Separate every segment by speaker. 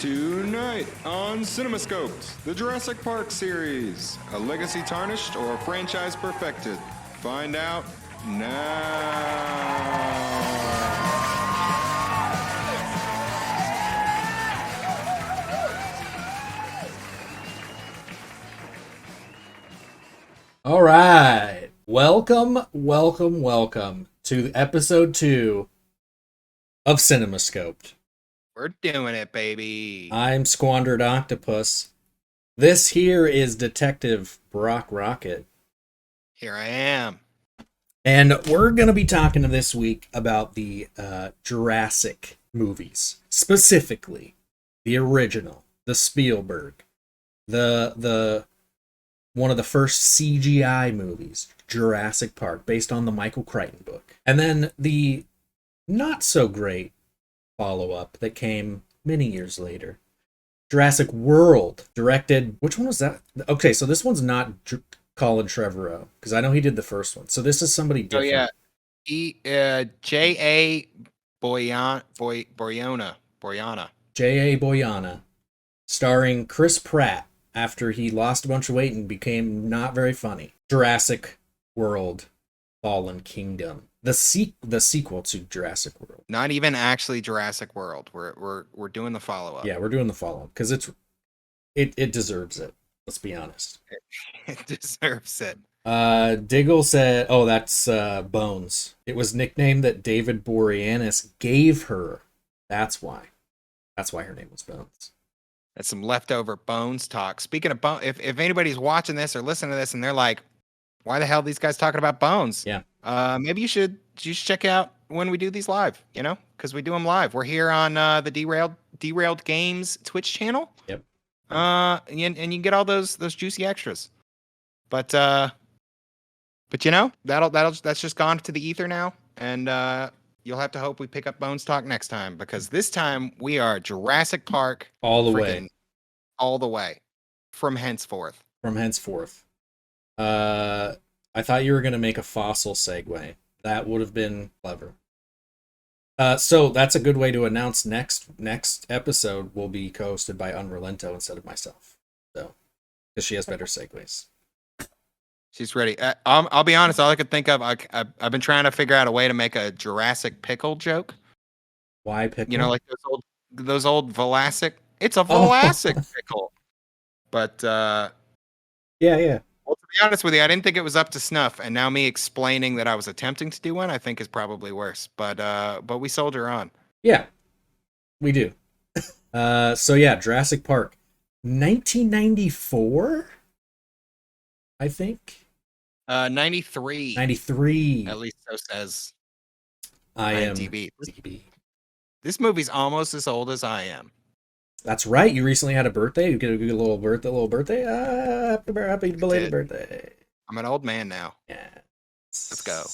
Speaker 1: Tonight on CinemaScope'd, the Jurassic Park series, a legacy tarnished or a franchise perfected. Find out now.
Speaker 2: All right. Welcome to episode 2 of CinemaScope'd.
Speaker 3: We're doing it, baby.
Speaker 2: I'm Squandered Octopus. This here is Detective Brock Rocket.
Speaker 3: Here I am.
Speaker 2: And we're going to be talking this week about the Jurassic movies. Specifically, the original, the Spielberg, the one of the first CGI movies, Jurassic Park, based on the Michael Crichton book. And then the not so great follow-up that came many years later, Jurassic World, directed, which one was that? Okay, so this one's not Colin Trevorrow, because I know he did the first one. So this is somebody different.
Speaker 3: Oh yeah, J.A. Boyana.
Speaker 2: J.A. Boyana, starring Chris Pratt after he lost a bunch of weight and became not very funny. Jurassic World, Fallen Kingdom. The sequel to Jurassic World.
Speaker 3: Not even actually Jurassic World. We're doing the follow-up.
Speaker 2: Yeah, we're doing the follow-up because it deserves it. Let's be honest.
Speaker 3: It deserves it.
Speaker 2: Diggle said, "Oh, that's Bones. It was nicknamed that David Boreanaz gave her. That's why. That's why her name was Bones."
Speaker 3: That's some leftover Bones talk. Speaking of Bones, if anybody's watching this or listening to this and they're like, "Why the hell are these guys talking about Bones?"
Speaker 2: Yeah.
Speaker 3: Maybe you should check out when we do these live. You know, because we do them live. We're here on the Derailed Games Twitch channel.
Speaker 2: Yep.
Speaker 3: And you can get all those juicy extras. But you know, that's just gone to the ether now, and you'll have to hope we pick up Bones Talk next time, because this time we are Jurassic Park
Speaker 2: all the way,
Speaker 3: from henceforth.
Speaker 2: I thought you were going to make a fossil segue. That would have been clever. So that's a good way to announce next episode will be co-hosted by Unrelento instead of myself. So, because she has better segues.
Speaker 3: She's ready. I'll be honest. All I could think of, I've been trying to figure out a way to make a Jurassic pickle joke.
Speaker 2: Why pickle?
Speaker 3: You know, like those old Vlasic. It's a Vlasic pickle. But
Speaker 2: yeah.
Speaker 3: Well, to be honest with you, I didn't think it was up to snuff, and now me explaining that I was attempting to do one, I think is probably worse. But we soldier on.
Speaker 2: Yeah, we do. So yeah, Jurassic Park, 1994, I think.
Speaker 3: 93.
Speaker 2: 93.
Speaker 3: At least so says
Speaker 2: IMDb.
Speaker 3: This movie's almost as old as I am.
Speaker 2: That's right. You recently had a birthday. You get a good little birthday. Happy belated birthday.
Speaker 3: I'm an old man now.
Speaker 2: Yeah.
Speaker 3: Let's go.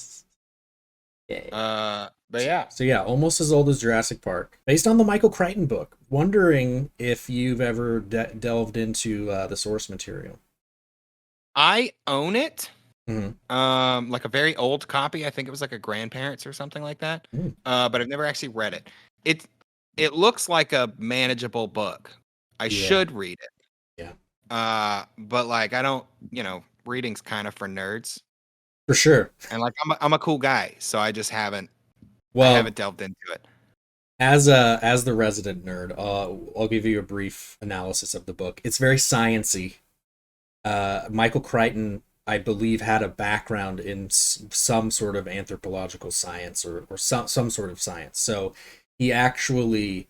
Speaker 2: Yeah.
Speaker 3: But yeah.
Speaker 2: So yeah, almost as old as Jurassic Park, based on the Michael Crichton book. Wondering if you've ever delved into the source material.
Speaker 3: I own it.
Speaker 2: Mm-hmm.
Speaker 3: Like a very old copy. I think it was like a grandparent's or something like that.
Speaker 2: Mm.
Speaker 3: But I've never actually read it. It looks like a manageable book. I should read it.
Speaker 2: Yeah.
Speaker 3: But like I don't, reading's kind of for nerds.
Speaker 2: For sure.
Speaker 3: And like I'm a cool guy, so I just haven't delved into it.
Speaker 2: As the resident nerd, I'll give you a brief analysis of the book. It's very sciencey. Michael Crichton, I believe, had a background in some sort of anthropological science or some sort of science. So he actually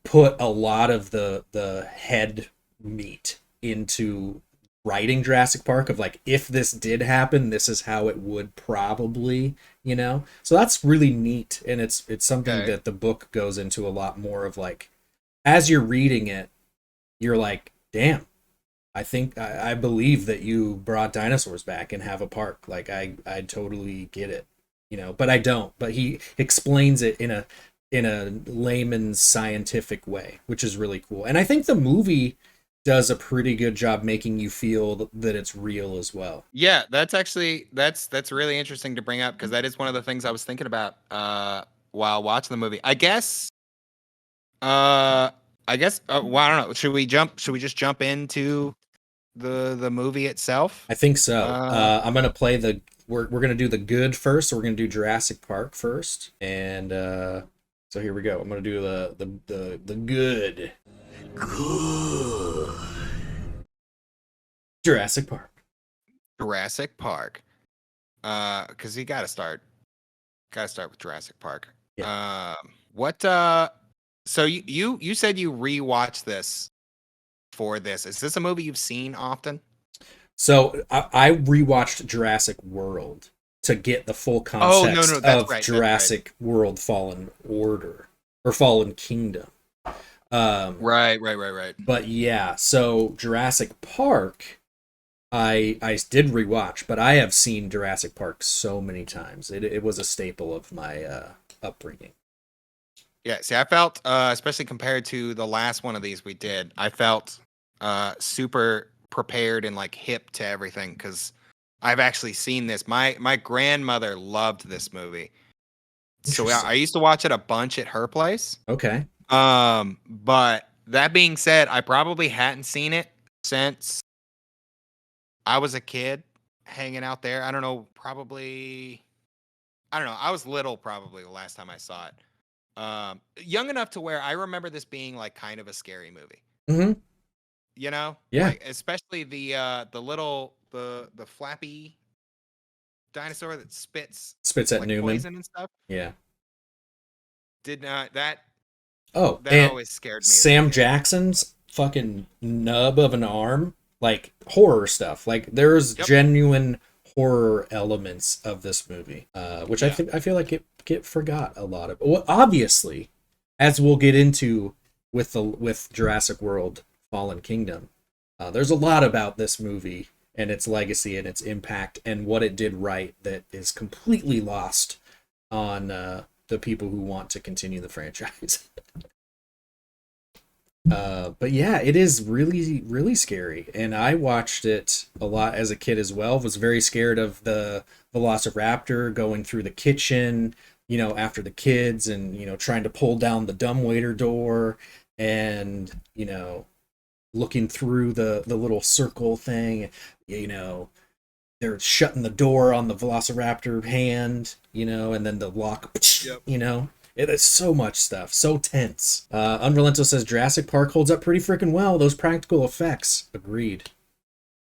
Speaker 2: put a lot of the head meat into writing Jurassic Park, of like, if this did happen, this is how it would probably, So that's really neat, and it's something that the book goes into a lot more of. Like, as you're reading it, you're like, damn, I think I believe that you brought dinosaurs back and have a park. Like, I totally get it. But I don't. But he explains it in a layman's scientific way, which is really cool. And I think the movie does a pretty good job making you feel that it's real as well.
Speaker 3: Yeah, that's really interesting to bring up, because that is one of the things I was thinking about while watching the movie. I guess I guess. Well, I don't know. Should we jump? Should we just jump into the movie itself?
Speaker 2: I think so. I'm gonna play the. We're gonna do the good first. So we're gonna do Jurassic Park first, and so here we go. I'm gonna do the good. Good. Jurassic Park.
Speaker 3: Jurassic Park. Because you gotta start with Jurassic Park.
Speaker 2: Yeah.
Speaker 3: What? So you said you rewatched this for this. Is this a movie you've seen often?
Speaker 2: So I rewatched Jurassic World to get the full context
Speaker 3: that's
Speaker 2: of
Speaker 3: right,
Speaker 2: Jurassic World Fallen Order or Fallen Kingdom.
Speaker 3: Right.
Speaker 2: But yeah, so Jurassic Park, I did rewatch, but I have seen Jurassic Park so many times. It was a staple of my upbringing.
Speaker 3: Yeah. See, I felt, especially compared to the last one of these we did, I felt super prepared and like hip to everything because I've actually seen this. My grandmother loved this movie, so I used to watch it a bunch at her place.
Speaker 2: Okay.
Speaker 3: But that being said, I probably hadn't seen it since I was a kid hanging out there. I don't know. I was little probably the last time I saw it. Young enough to where I remember this being like kind of a scary movie.
Speaker 2: Mm-hmm.
Speaker 3: You know,
Speaker 2: Yeah.
Speaker 3: like, especially the little the flappy dinosaur that spits
Speaker 2: at
Speaker 3: like
Speaker 2: Newman.
Speaker 3: poison and stuff.
Speaker 2: Yeah.
Speaker 3: Did not that.
Speaker 2: Oh,
Speaker 3: that always scared me.
Speaker 2: Sam Jackson's fucking nub of an arm, like horror stuff. Like there's genuine horror elements of this movie, which I feel like it get forgot a lot of. Well, obviously, as we'll get into with Jurassic World Fallen Kingdom, there's a lot about this movie and its legacy and its impact and what it did right that is completely lost on the people who want to continue the franchise. But yeah, it is really, really scary. And I watched it a lot as a kid as well. Was very scared of the Velociraptor going through the kitchen, after the kids and, trying to pull down the dumbwaiter door and, looking through the little circle thing, they're shutting the door on the Velociraptor hand, and then the lock, It is so much stuff, so tense. Unrelentless says Jurassic Park holds up pretty freaking well. Those practical effects, agreed.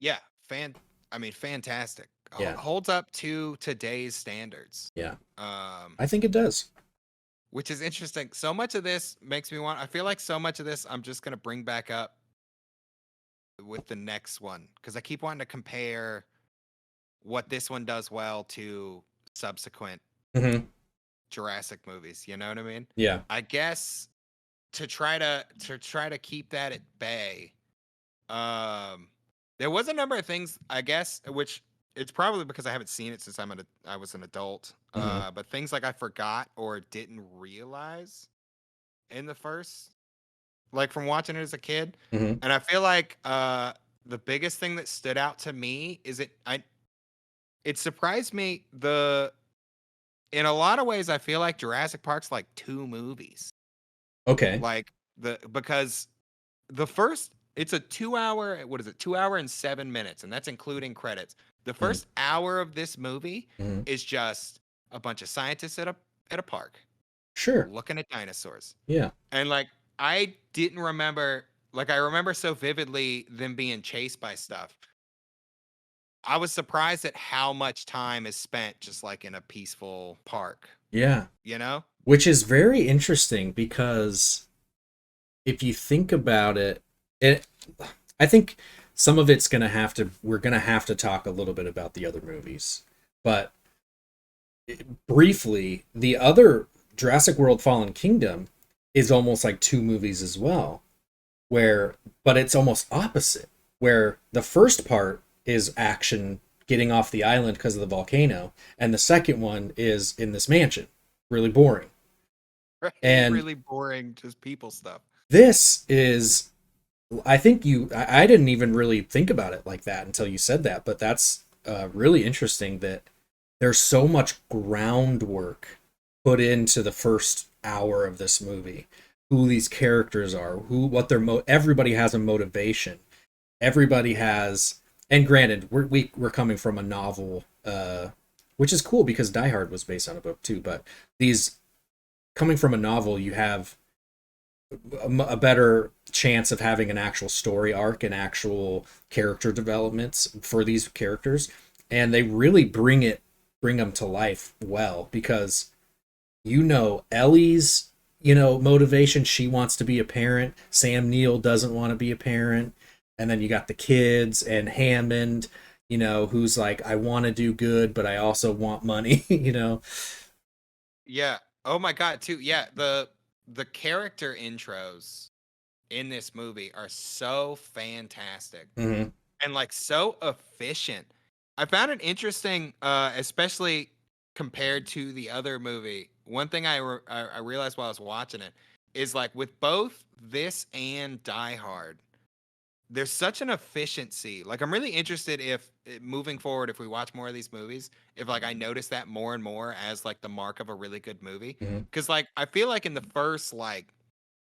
Speaker 3: Yeah, fantastic.
Speaker 2: Yeah.
Speaker 3: Holds up to today's standards.
Speaker 2: Yeah. I think it does.
Speaker 3: Which is interesting. So much of this makes me I feel like so much of this I'm just gonna bring back up with the next one because I keep wanting to compare what this one does well to subsequent Jurassic movies. You know what I mean?
Speaker 2: Yeah.
Speaker 3: I guess to try to keep that at bay. There was a number of things, I guess, which it's probably because I haven't seen it since I was an adult. But things like I forgot or didn't realize in the first, like from watching it as a kid. And I feel like the biggest thing that stood out to me is it surprised me in a lot of ways I feel like Jurassic Park's like two movies.
Speaker 2: Okay.
Speaker 3: Like because the first it's a 2 hour, what is it? 2 hour and 7 minutes, and that's including credits. The first hour of this movie is just a bunch of scientists at a park.
Speaker 2: Sure.
Speaker 3: Looking at dinosaurs.
Speaker 2: Yeah.
Speaker 3: And like I didn't remember, like I remember so vividly them being chased by stuff. I was surprised at how much time is spent just like in a peaceful park.
Speaker 2: Yeah. Which is very interesting because if you think about it, I think some of it's we're gonna have to talk a little bit about the other movies. But briefly, the other Jurassic World Fallen Kingdom is almost like two movies as well. But it's almost opposite. Where the first part is action getting off the island because of the volcano, and the second one is in this mansion. Really boring.
Speaker 3: Right.
Speaker 2: And
Speaker 3: really boring, just people stuff.
Speaker 2: This is, I think I didn't even really think about it like that until you said that, but that's really interesting that there's so much groundwork put into the first hour of this movie. who these characters are, what their everybody has a motivation. Everybody has, and granted, we're coming from a novel, which is cool because Die Hard was based on a book too. But these coming from a novel, you have a better chance of having an actual story arc and actual character developments for these characters, and they really bring them to life well, because Ellie's motivation, she wants to be a parent. Sam Neill doesn't want to be a parent, and then you got the kids and Hammond, who's like, I want to do good, but I also want money.
Speaker 3: Yeah. Oh my God, too. Yeah, the character intros in this movie are so fantastic
Speaker 2: Mm-hmm.
Speaker 3: and like so efficient. I found it interesting, especially compared to the other movie. One thing I realized while I was watching it is, like, with both this and Die Hard, there's such an efficiency. Like, I'm really interested if moving forward, if we watch more of these movies, if like I notice that more and more as like the mark of a really good movie.
Speaker 2: Mm-hmm.
Speaker 3: Because like I feel like in the first like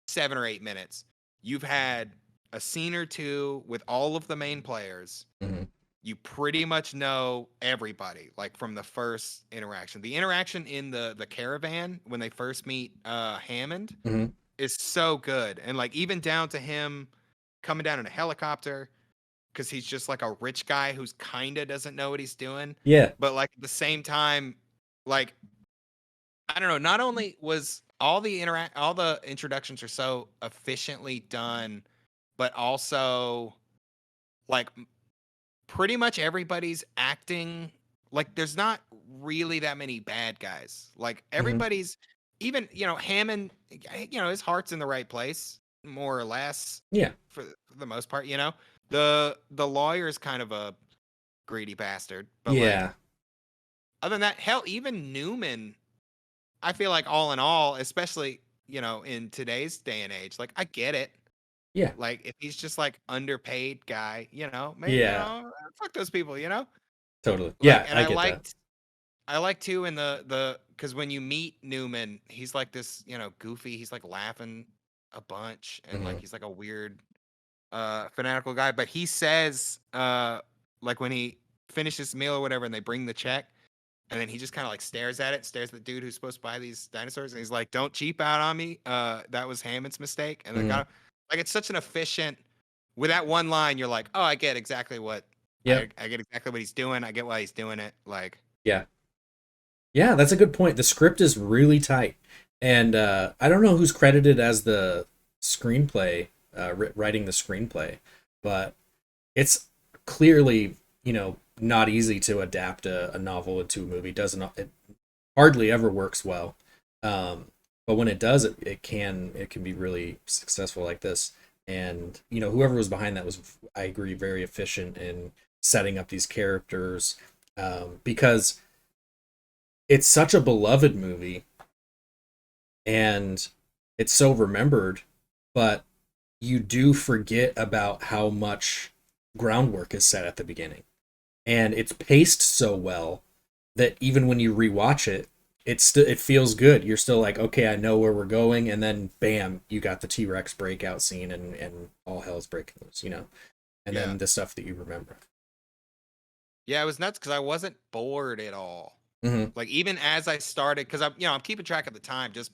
Speaker 3: 7 or 8 minutes, you've had a scene or two with all of the main players.
Speaker 2: Mm-hmm.
Speaker 3: You pretty much know everybody, like from the first interaction. The interaction in the caravan when they first meet Hammond
Speaker 2: Mm-hmm.
Speaker 3: is so good, and like even down to him coming down in a helicopter because he's just like a rich guy who's kind of doesn't know what he's doing.
Speaker 2: Yeah.
Speaker 3: But like at the same time, like, I don't know, not only was all the introductions are so efficiently done, but also like pretty much everybody's acting like there's not really that many bad guys. Like
Speaker 2: Mm-hmm.
Speaker 3: everybody's, even Hammond, his heart's in the right place more or less
Speaker 2: Yeah.
Speaker 3: for the most part. The lawyer is kind of a greedy bastard, but like
Speaker 2: Yeah.
Speaker 3: other than that, hell, even Newman, I feel like all in all, especially in today's day and age, like I get it.
Speaker 2: Yeah.
Speaker 3: Like if he's just like underpaid guy, maybe
Speaker 2: Yeah.
Speaker 3: fuck those people.
Speaker 2: Totally.
Speaker 3: Like,
Speaker 2: Yeah,
Speaker 3: and
Speaker 2: I get that.
Speaker 3: I like too in the because when you meet Newman, he's like this, goofy. He's like laughing a bunch, and
Speaker 2: Mm-hmm.
Speaker 3: like he's like a weird, fanatical guy. But he says, like when he finishes his meal or whatever, and they bring the check, and then he just kind of like stares at it, stares at the dude who's supposed to buy these dinosaurs, and he's like, "Don't cheap out on me. That was Hammond's mistake." And then
Speaker 2: Mm-hmm.
Speaker 3: got like it's such an efficient. With that one line, you're like, "Oh, I get exactly what
Speaker 2: Yep.
Speaker 3: I get exactly what he's doing. I get why he's doing it." Like,
Speaker 2: Yeah. Yeah, that's a good point. The script is really tight. And I don't know who's credited as the screenplay, writing the screenplay, but it's clearly, not easy to adapt a novel into a movie. It hardly ever works well. But when it does, it can be really successful like this. And, whoever was behind that was, I agree, very efficient in setting up these characters, because it's such a beloved movie and it's so remembered, but you do forget about how much groundwork is set at the beginning. And it's paced so well that even when you rewatch it, it feels good. You're still like, okay, I know where we're going, and then bam, you got the T-Rex breakout scene, and all hell's breaking loose, and
Speaker 3: yeah.
Speaker 2: then the stuff that you remember.
Speaker 3: Yeah, it was nuts because I wasn't bored at all.
Speaker 2: Mm-hmm.
Speaker 3: Like even as I started, because I'm keeping track of the time just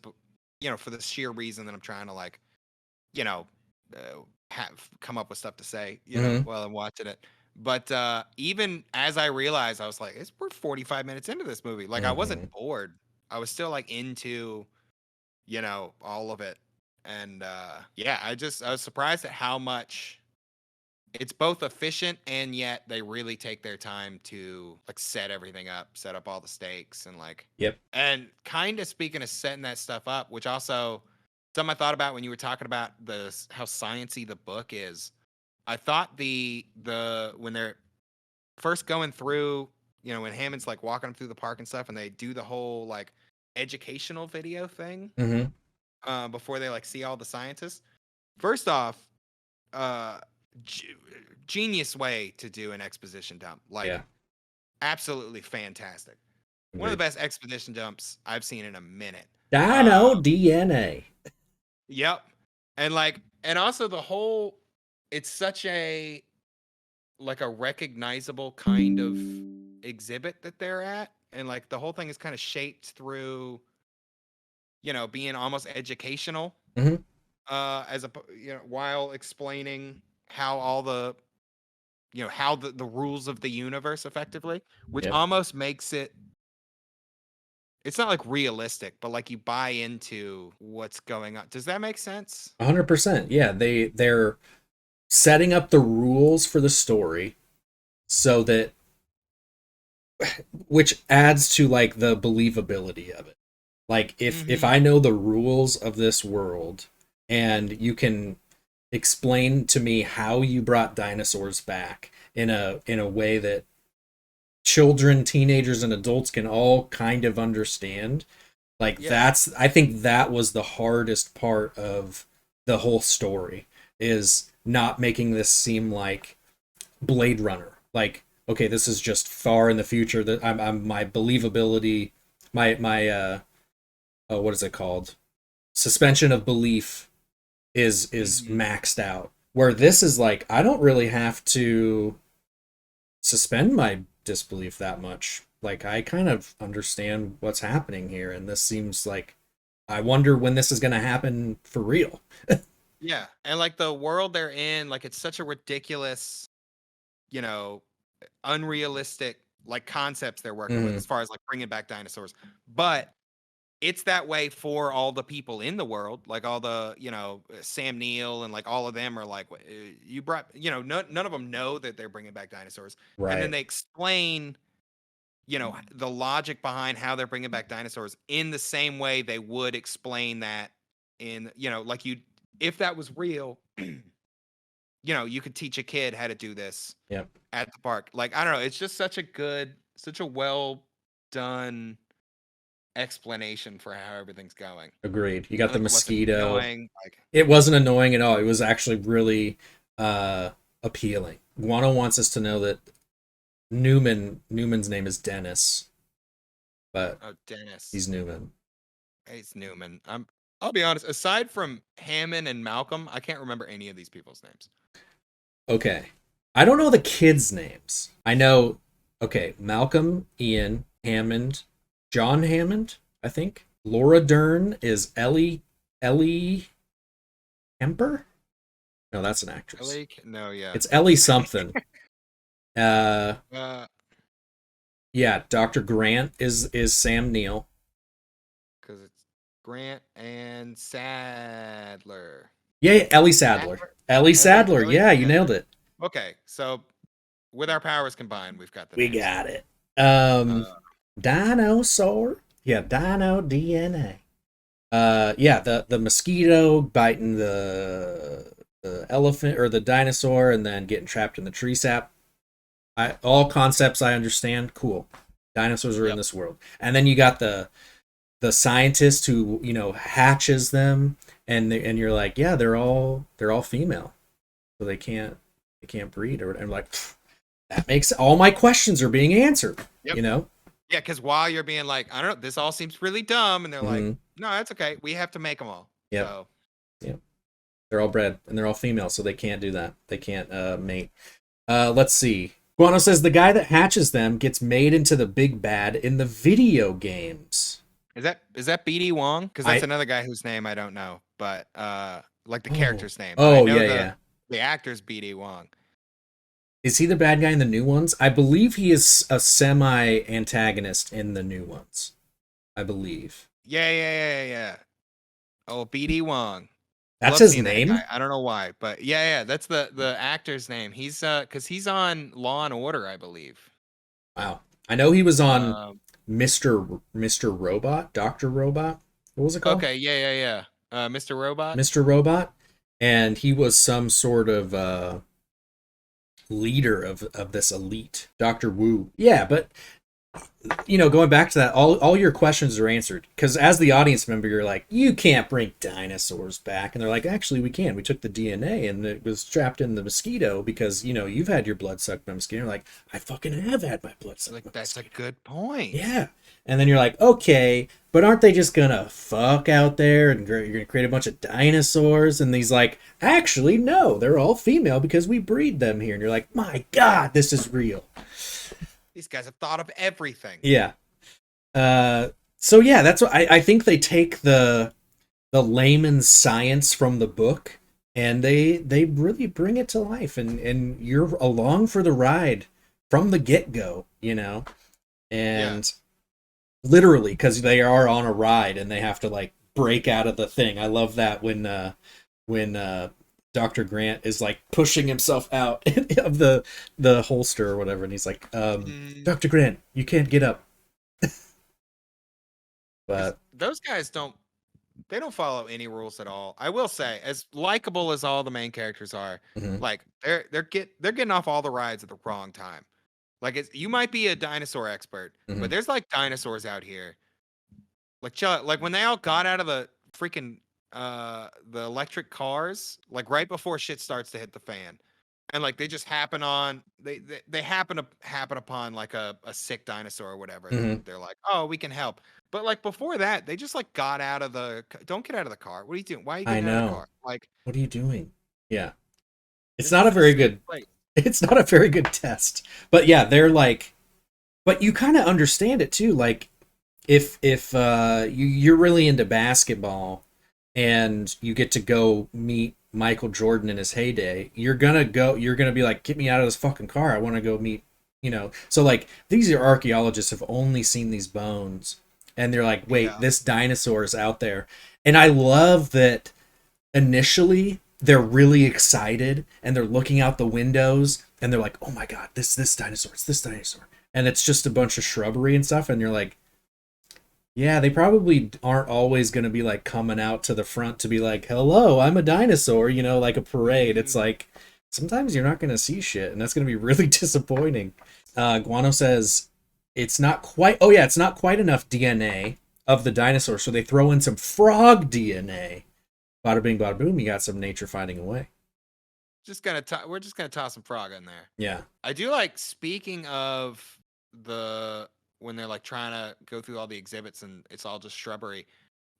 Speaker 3: for the sheer reason that I'm trying to like you know have come up with stuff to say
Speaker 2: Mm-hmm.
Speaker 3: while I'm watching it. But even as I realized, I was like, we're 45 minutes into this movie. Like I
Speaker 2: Mm-hmm.
Speaker 3: wasn't bored. I was still like into all of it. And yeah, I was surprised at how much it's both efficient and yet they really take their time to like set everything up, set up all the stakes and like
Speaker 2: Yep.
Speaker 3: and kind of speaking of setting that stuff up, which also something I thought about when you were talking about how sciencey the book is. I thought the when they're first going through, when Hammond's like walking them through the park and stuff, and they do the whole like educational video thing
Speaker 2: Mm-hmm.
Speaker 3: before they like see all the scientists. First off, uh, genius way to do an exposition dump. Like,
Speaker 2: Yeah.
Speaker 3: absolutely fantastic. One of the best exposition dumps I've seen in a minute.
Speaker 2: Dino DNA.
Speaker 3: Yep. And also the whole, it's such a like a recognizable kind of exhibit that they're at, and like the whole thing is kind of shaped through, being almost educational,
Speaker 2: Hmm.
Speaker 3: as a while explaining how all the how the rules of the universe effectively, which
Speaker 2: Yep.
Speaker 3: almost makes it's not like realistic, but like you buy into what's going on. Does that make sense?
Speaker 2: 100%. Yeah, they're setting up the rules for the story so that, which adds to like the believability of it. Like if
Speaker 3: Mm-hmm.
Speaker 2: I know the rules of this world and you can explain to me how you brought dinosaurs back in a way that children, teenagers and adults can all kind of understand, like
Speaker 3: Yeah.
Speaker 2: I think that was the hardest part of the whole story, is not making this seem like Blade Runner. Like, okay, this is just far in the future, that I'm my believability, my what is it called? Suspension of belief is
Speaker 3: Mm-hmm.
Speaker 2: maxed out. Where this is like, I don't really have to suspend my disbelief that much. Like, I kind of understand what's happening here, and this seems like, I wonder when this is going to happen for real.
Speaker 3: Yeah, and like the world they're in, like it's such a ridiculous, you know, unrealistic like concepts they're working with
Speaker 2: Mm,
Speaker 3: as far as like bringing back dinosaurs. But it's that way for all the people in the world, like all the, Sam Neill and like all of them are like, you brought, none of them know that they're bringing back dinosaurs. And then
Speaker 2: right.
Speaker 3: they explain, the logic behind how they're bringing back dinosaurs in the same way they would explain that in, like you, if that was real, you could teach a kid how to do this
Speaker 2: Yep.
Speaker 3: at the park. Like, I don't know, it's just such a well done explanation for how everything's going.
Speaker 2: Agreed. You got the
Speaker 3: Like, it wasn't
Speaker 2: mosquito.
Speaker 3: annoying. Like,
Speaker 2: It wasn't annoying at all. It was actually really appealing. Guano wants us to know that Newman's name is Dennis, but
Speaker 3: oh, Dennis,
Speaker 2: he's Newman.
Speaker 3: it's Newman. I'll be honest. Aside from Hammond and Malcolm, I can't remember any of these people's names.
Speaker 2: Okay. I don't know the kids' names. I know, okay, Malcolm, Ian, Hammond, John Hammond, I think. Laura Dern is Ellie Kemper? No, that's an actress.
Speaker 3: Ellie? No, yeah.
Speaker 2: It's Ellie something. Uh
Speaker 3: Uh,
Speaker 2: yeah, Dr. Grant is Sam Neill.
Speaker 3: because it's Grant and Sadler.
Speaker 2: Yeah, yeah, Ellie Sadler.
Speaker 3: Sadler?
Speaker 2: Ellie Sadler.
Speaker 3: Ellie
Speaker 2: Yeah, you nailed
Speaker 3: Sadler.
Speaker 2: it.
Speaker 3: Okay, so with our powers combined, we've got the
Speaker 2: We
Speaker 3: names.
Speaker 2: got it.
Speaker 3: Uh,
Speaker 2: Dinosaur. Yeah, Dino DNA. Yeah, the mosquito biting the elephant or the dinosaur and then getting trapped in the tree sap. All concepts I understand. Cool. Dinosaurs are in
Speaker 3: yep.
Speaker 2: this world. And then you got the scientist who, hatches them, and you're like, yeah, they're all female. So they can't breed, or I'm like, that makes all my questions are being answered,
Speaker 3: Yep.
Speaker 2: you know?
Speaker 3: Yeah, because while you're being like, I don't know, this all seems really dumb, and they're like,
Speaker 2: Mhm.
Speaker 3: no, that's okay. We have to make them all.
Speaker 2: Yep.
Speaker 3: So
Speaker 2: Yep. They're all bred and they're all female, so they can't do that. They can't mate. Let's see. Guano says the guy that hatches them gets made into the big bad in the video games.
Speaker 3: is that BD Wong? Because that's
Speaker 2: I
Speaker 3: another guy whose name I don't know, but like the
Speaker 2: oh
Speaker 3: character's name. But I
Speaker 2: oh
Speaker 3: know
Speaker 2: yeah,
Speaker 3: the
Speaker 2: yeah.
Speaker 3: the actor's BD Wong.
Speaker 2: Is he the bad guy in the new ones? I believe he is a semi antagonist in the new ones. I believe
Speaker 3: Yeah. Oh, BD Wong. I
Speaker 2: that's
Speaker 3: love
Speaker 2: his
Speaker 3: seeing that
Speaker 2: name.
Speaker 3: guy. I don't know why, but yeah, that's the actor's name. He's because he's on Law and Order, I believe.
Speaker 2: Wow. I know he was on
Speaker 3: Um,
Speaker 2: Mr. Robot, Doctor Robot. What was it called?
Speaker 3: okay, yeah. Mr. Robot.
Speaker 2: Mr. Robot, and he was some sort of leader of this elite, Dr. Wu. Yeah, but going back to that, all your questions are answered. Because as the audience member, you're like, you can't bring dinosaurs back. And they're like, actually, we can. We took the DNA and it was trapped in the mosquito because, you've had your blood sucked by a mosquito. You're like, I fucking have had my blood sucked by a
Speaker 3: That's a
Speaker 2: mosquito.
Speaker 3: good point.
Speaker 2: Yeah. And then you're like, okay, but aren't they just gonna fuck out there and you're gonna create a bunch of dinosaurs? And he's like, actually, no, they're all female because we breed them here. And you're like, my God, this is real.
Speaker 3: These guys have thought of everything.
Speaker 2: Yeah. So yeah, that's what I think they take the layman's science from the book and they really bring it to life and you're along for the ride from the get-go, and literally because they are on a ride and they have to like break out of the thing. I love that when Dr. Grant is like pushing himself out of the holster or whatever, and he's like, Dr. Grant, you can't get up. But
Speaker 3: those guys don't follow any rules at all. I will say, as likable as all the main characters are,
Speaker 2: Mhm.
Speaker 3: like they're getting off all the rides at the wrong time. Like you might be a dinosaur expert,
Speaker 2: Mhm.
Speaker 3: but there's like dinosaurs out here. Like chill out. Like when they all got out of the freaking the electric cars, like right before shit starts to hit the fan. And like they just happen on they happen upon like a sick dinosaur or whatever.
Speaker 2: Mhm.
Speaker 3: They're like, oh, we can help. But like before that, they just like got out of don't get out of the car. What are you doing? Why are you
Speaker 2: I
Speaker 3: getting out of the
Speaker 2: know.
Speaker 3: car? Like,
Speaker 2: What are you doing? Yeah. It's
Speaker 3: this
Speaker 2: not a
Speaker 3: is
Speaker 2: very
Speaker 3: safe
Speaker 2: good
Speaker 3: place.
Speaker 2: it's not a very good test. But yeah, they're like, but you kind of understand it too. Like if you're really into basketball and you get to go meet Michael Jordan in his heyday, you're gonna be like, get me out of this fucking car. I want to go meet, So like these are archaeologists have only seen these bones and they're like, wait,
Speaker 3: Yeah.
Speaker 2: this dinosaur is out there. And I love that initially they're really excited and they're looking out the windows and they're like, oh my God, this dinosaur, it's this dinosaur. And it's just a bunch of shrubbery and stuff. And you're like, yeah, they probably aren't always going to be like coming out to the front to be like, hello, I'm a dinosaur, like a parade. It's like, sometimes you're not going to see shit, and that's going to be really disappointing. Guano says, it's not quite enough DNA of the dinosaur, so they throw in some frog DNA. Bada bing, bada boom, you got some nature finding a way.
Speaker 3: We're just gonna toss some frog in there.
Speaker 2: Yeah.
Speaker 3: I do like, speaking of when they're like trying to go through all the exhibits and it's all just shrubbery.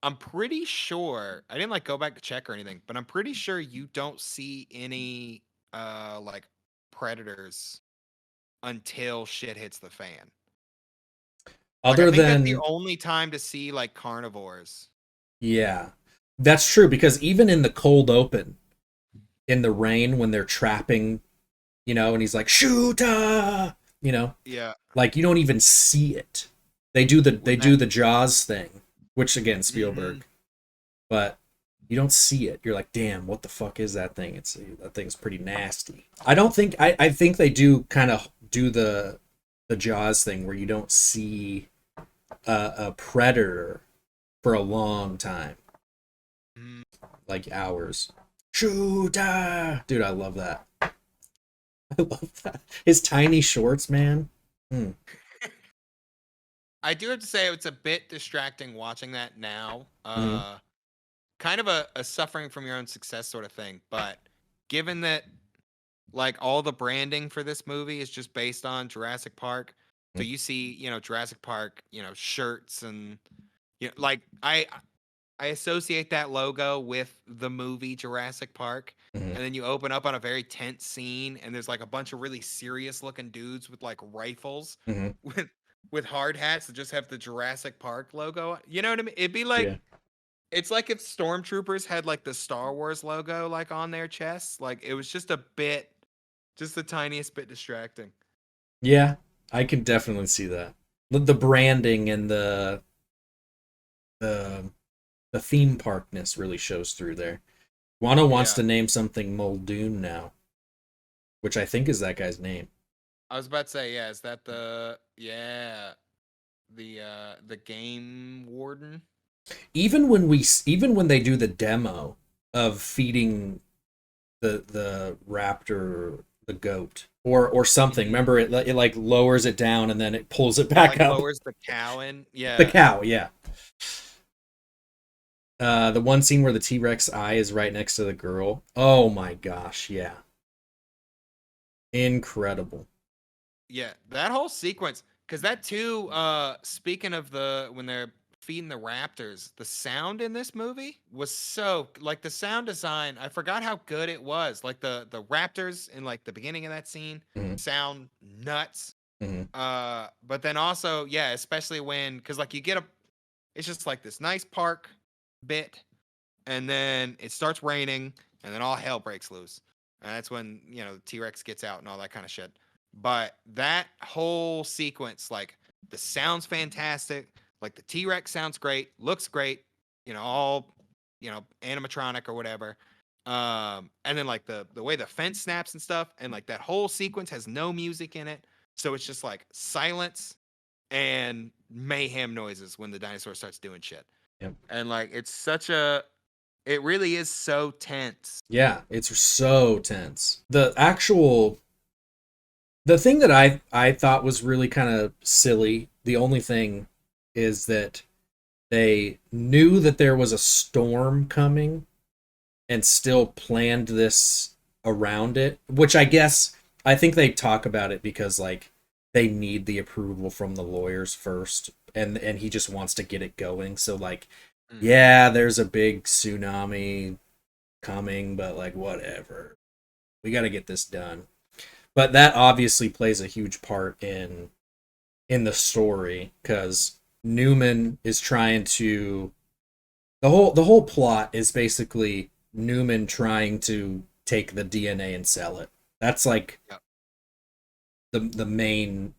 Speaker 3: I'm pretty sure I didn't like go back to check or anything, but I'm pretty sure you don't see any like predators until shit hits the fan. Like,
Speaker 2: Other
Speaker 3: I think that's
Speaker 2: than,
Speaker 3: the only time to see like carnivores.
Speaker 2: yeah, that's true, because even in the cold open, in the rain, when they're trapping, and he's like, shoota,
Speaker 3: Yeah.
Speaker 2: like you don't even see it. They do the Jaws thing, which again, Spielberg, but you don't see it. You're like, damn, what the fuck is that thing? That thing's pretty nasty. I think they do kind of do the Jaws thing where you don't see a predator for a long time, like hours. Shoota, dude, I love that. I love that. His tiny shorts, man.
Speaker 3: I do have to say it's a bit distracting watching that now. Kind of a suffering from your own success sort of thing. But given that like all the branding for this movie is just based on Jurassic Park, so you see, Jurassic Park, shirts and like I associate that logo with the movie Jurassic Park. And then you open up on a very tense scene and there's like a bunch of really serious looking dudes with like rifles with hard hats that just have the Jurassic Park logo. You know what I mean? It'd be like,
Speaker 2: Yeah.
Speaker 3: it's like if stormtroopers had like the Star Wars logo like on their chests. Like it was just the tiniest bit distracting.
Speaker 2: Yeah, I can definitely see that. The branding and the theme parkness really shows through there. Guano wants to name something Muldoon now, which I think is that guy's name.
Speaker 3: I was about to say, is that the game warden?
Speaker 2: Even when they do the demo of feeding the raptor the goat, or something. Remember, it like lowers it down and then it pulls it
Speaker 3: It,
Speaker 2: back
Speaker 3: like
Speaker 2: up.
Speaker 3: lowers the cow in.
Speaker 2: The
Speaker 3: Yeah.
Speaker 2: cow, yeah. The one scene where the T-Rex eye is right next to the girl. Oh my gosh, yeah. Incredible.
Speaker 3: Yeah, that whole sequence, because that too. Speaking of when they're feeding the raptors, the sound in this movie was so like the sound design. I forgot how good it was. Like the raptors in like the beginning of that scene
Speaker 2: Mhm.
Speaker 3: sound nuts.
Speaker 2: Mhm.
Speaker 3: But then also, yeah, especially because like you get it's just like this nice park bit, and then it starts raining, and then all hell breaks loose. And that's when, the T-Rex gets out and all that kind of shit. But that whole sequence, like the sound's fantastic, like the T-Rex sounds great, looks great, all, animatronic or whatever. And then like the way the fence snaps and stuff, and like that whole sequence has no music in it. So it's just like silence and mayhem noises when the dinosaur starts doing shit.
Speaker 2: Yep.
Speaker 3: And like it really is so tense.
Speaker 2: Yeah, it's so tense. The thing that I thought was really kind of silly, the only thing is that they knew that there was a storm coming and still planned this around it, which I think they talk about it because like they need the approval from the lawyers first, and he just wants to get it going. So like, yeah, there's a big tsunami coming, but like whatever. We got to get this done. But that obviously plays a huge part in the story cuz Newman is trying to the whole plot is basically Newman trying to take the DNA and sell it. That's like the main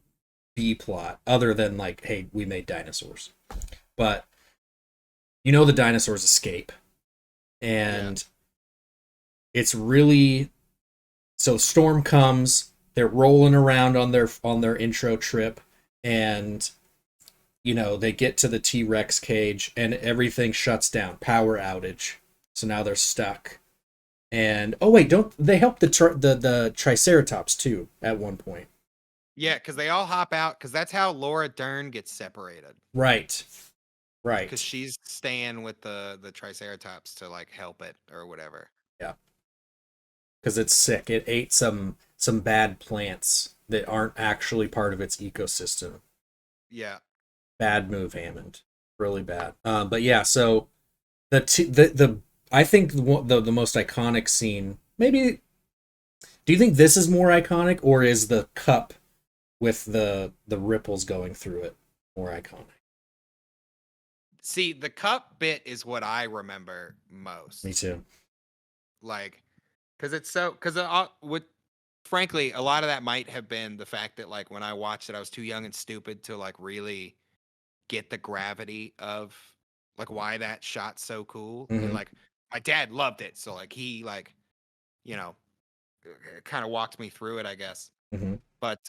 Speaker 2: B plot, other than like, hey, we made dinosaurs. But the dinosaurs escape, and it's really so storm comes. They're rolling around on their intro trip, and they get to the T-Rex cage, and everything shuts down. Power outage. So now they're stuck. And oh wait, don't they help the Triceratops too at one point?
Speaker 3: Yeah, because they all hop out, because that's how Laura Dern gets separated.
Speaker 2: Right.
Speaker 3: Because she's staying with the Triceratops to like help it or whatever.
Speaker 2: Yeah. Because it's sick. It ate some bad plants that aren't actually part of its ecosystem.
Speaker 3: Yeah.
Speaker 2: Bad move, Hammond. Really bad. But yeah, so the I think the most iconic scene, maybe. Do you think this is more iconic, or is the cup with the ripples going through it more iconic?
Speaker 3: See, the cup bit is what I remember most.
Speaker 2: Me too.
Speaker 3: Like, because with frankly, a lot of that might have been the fact that like when I watched it, I was too young and stupid to like really get the gravity of like why that shot's so cool.
Speaker 2: Mhm.
Speaker 3: And like my dad loved it, so like he like kind of walked me through it, I guess.
Speaker 2: Mhm.
Speaker 3: But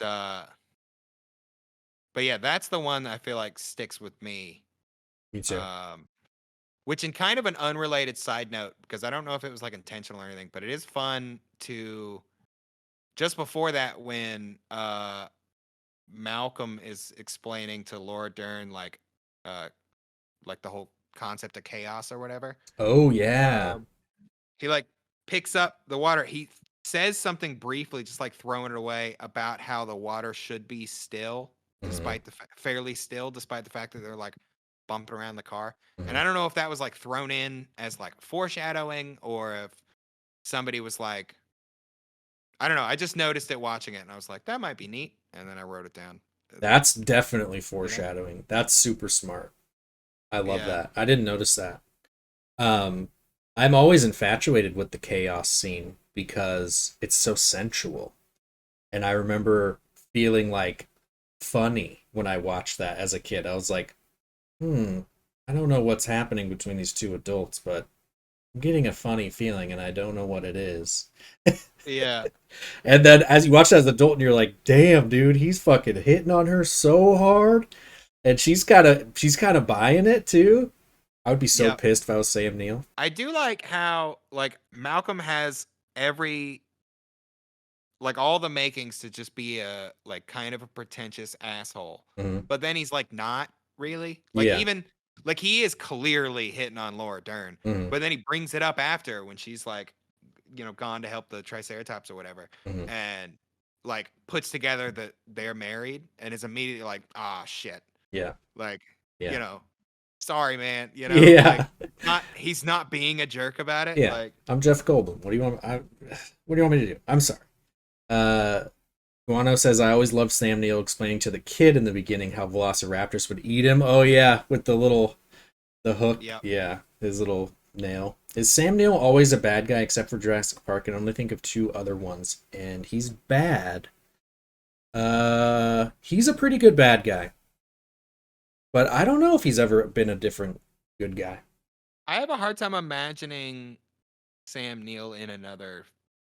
Speaker 3: yeah, that's the one I feel like sticks with me.
Speaker 2: Me too.
Speaker 3: Which, in kind of an unrelated side note, because I don't know if it was like intentional or anything, but it is fun to just before that when Malcolm is explaining to Laura Dern like the whole concept of chaos or whatever.
Speaker 2: Oh yeah.
Speaker 3: He like picks up the water. He says something briefly, just like throwing it away, about how the water should be still, despite the fairly still, despite the fact that they're like bumping around the car. And I don't know if that was like thrown in as like foreshadowing, or if somebody was like, I don't know. I just noticed it watching it, and I was like, that might be neat. And then I wrote it down.
Speaker 2: That's definitely foreshadowing. That's super smart. I love that. I didn't notice that. I'm always infatuated with the chaos scene because it's so sensual. And I remember feeling like funny when I watched that as a kid. I was like, I don't know what's happening between these two adults, but I'm getting a funny feeling and I don't know what it is.
Speaker 3: Yeah.
Speaker 2: And then as you watch it as an adult and you're like, damn, dude, he's fucking hitting on her so hard. And she's kind of buying it too. I would be so pissed if I was Sam Neill.
Speaker 3: I do like how like Malcolm has like all the makings to just be a like kind of a pretentious asshole.
Speaker 2: Mhm.
Speaker 3: But then he's like not really. Like
Speaker 2: Yeah.
Speaker 3: even like he is clearly hitting on Laura Dern.
Speaker 2: Mhm.
Speaker 3: But then he brings it up after when she's like, gone to help the Triceratops or whatever,
Speaker 2: Mhm.
Speaker 3: and like puts together that they're married and is immediately like, ah, shit.
Speaker 2: Yeah.
Speaker 3: Like,
Speaker 2: Yeah.
Speaker 3: sorry, man. Like
Speaker 2: Yeah.
Speaker 3: he's not being a jerk about it.
Speaker 2: Yeah.
Speaker 3: Like,
Speaker 2: I'm Jeff Goldblum. What do you want? What do you want me to do? I'm sorry. Guano says, I always loved Sam Neill explaining to the kid in the beginning how velociraptors would eat him. Oh, yeah, with the hook.
Speaker 3: Yep.
Speaker 2: Yeah, his little nail. Is Sam Neill always a bad guy except for Jurassic Park? And only think of 2 other ones. And he's bad. He's a pretty good bad guy. But I don't know if he's ever been a different good guy.
Speaker 3: I have a hard time imagining Sam Neill in another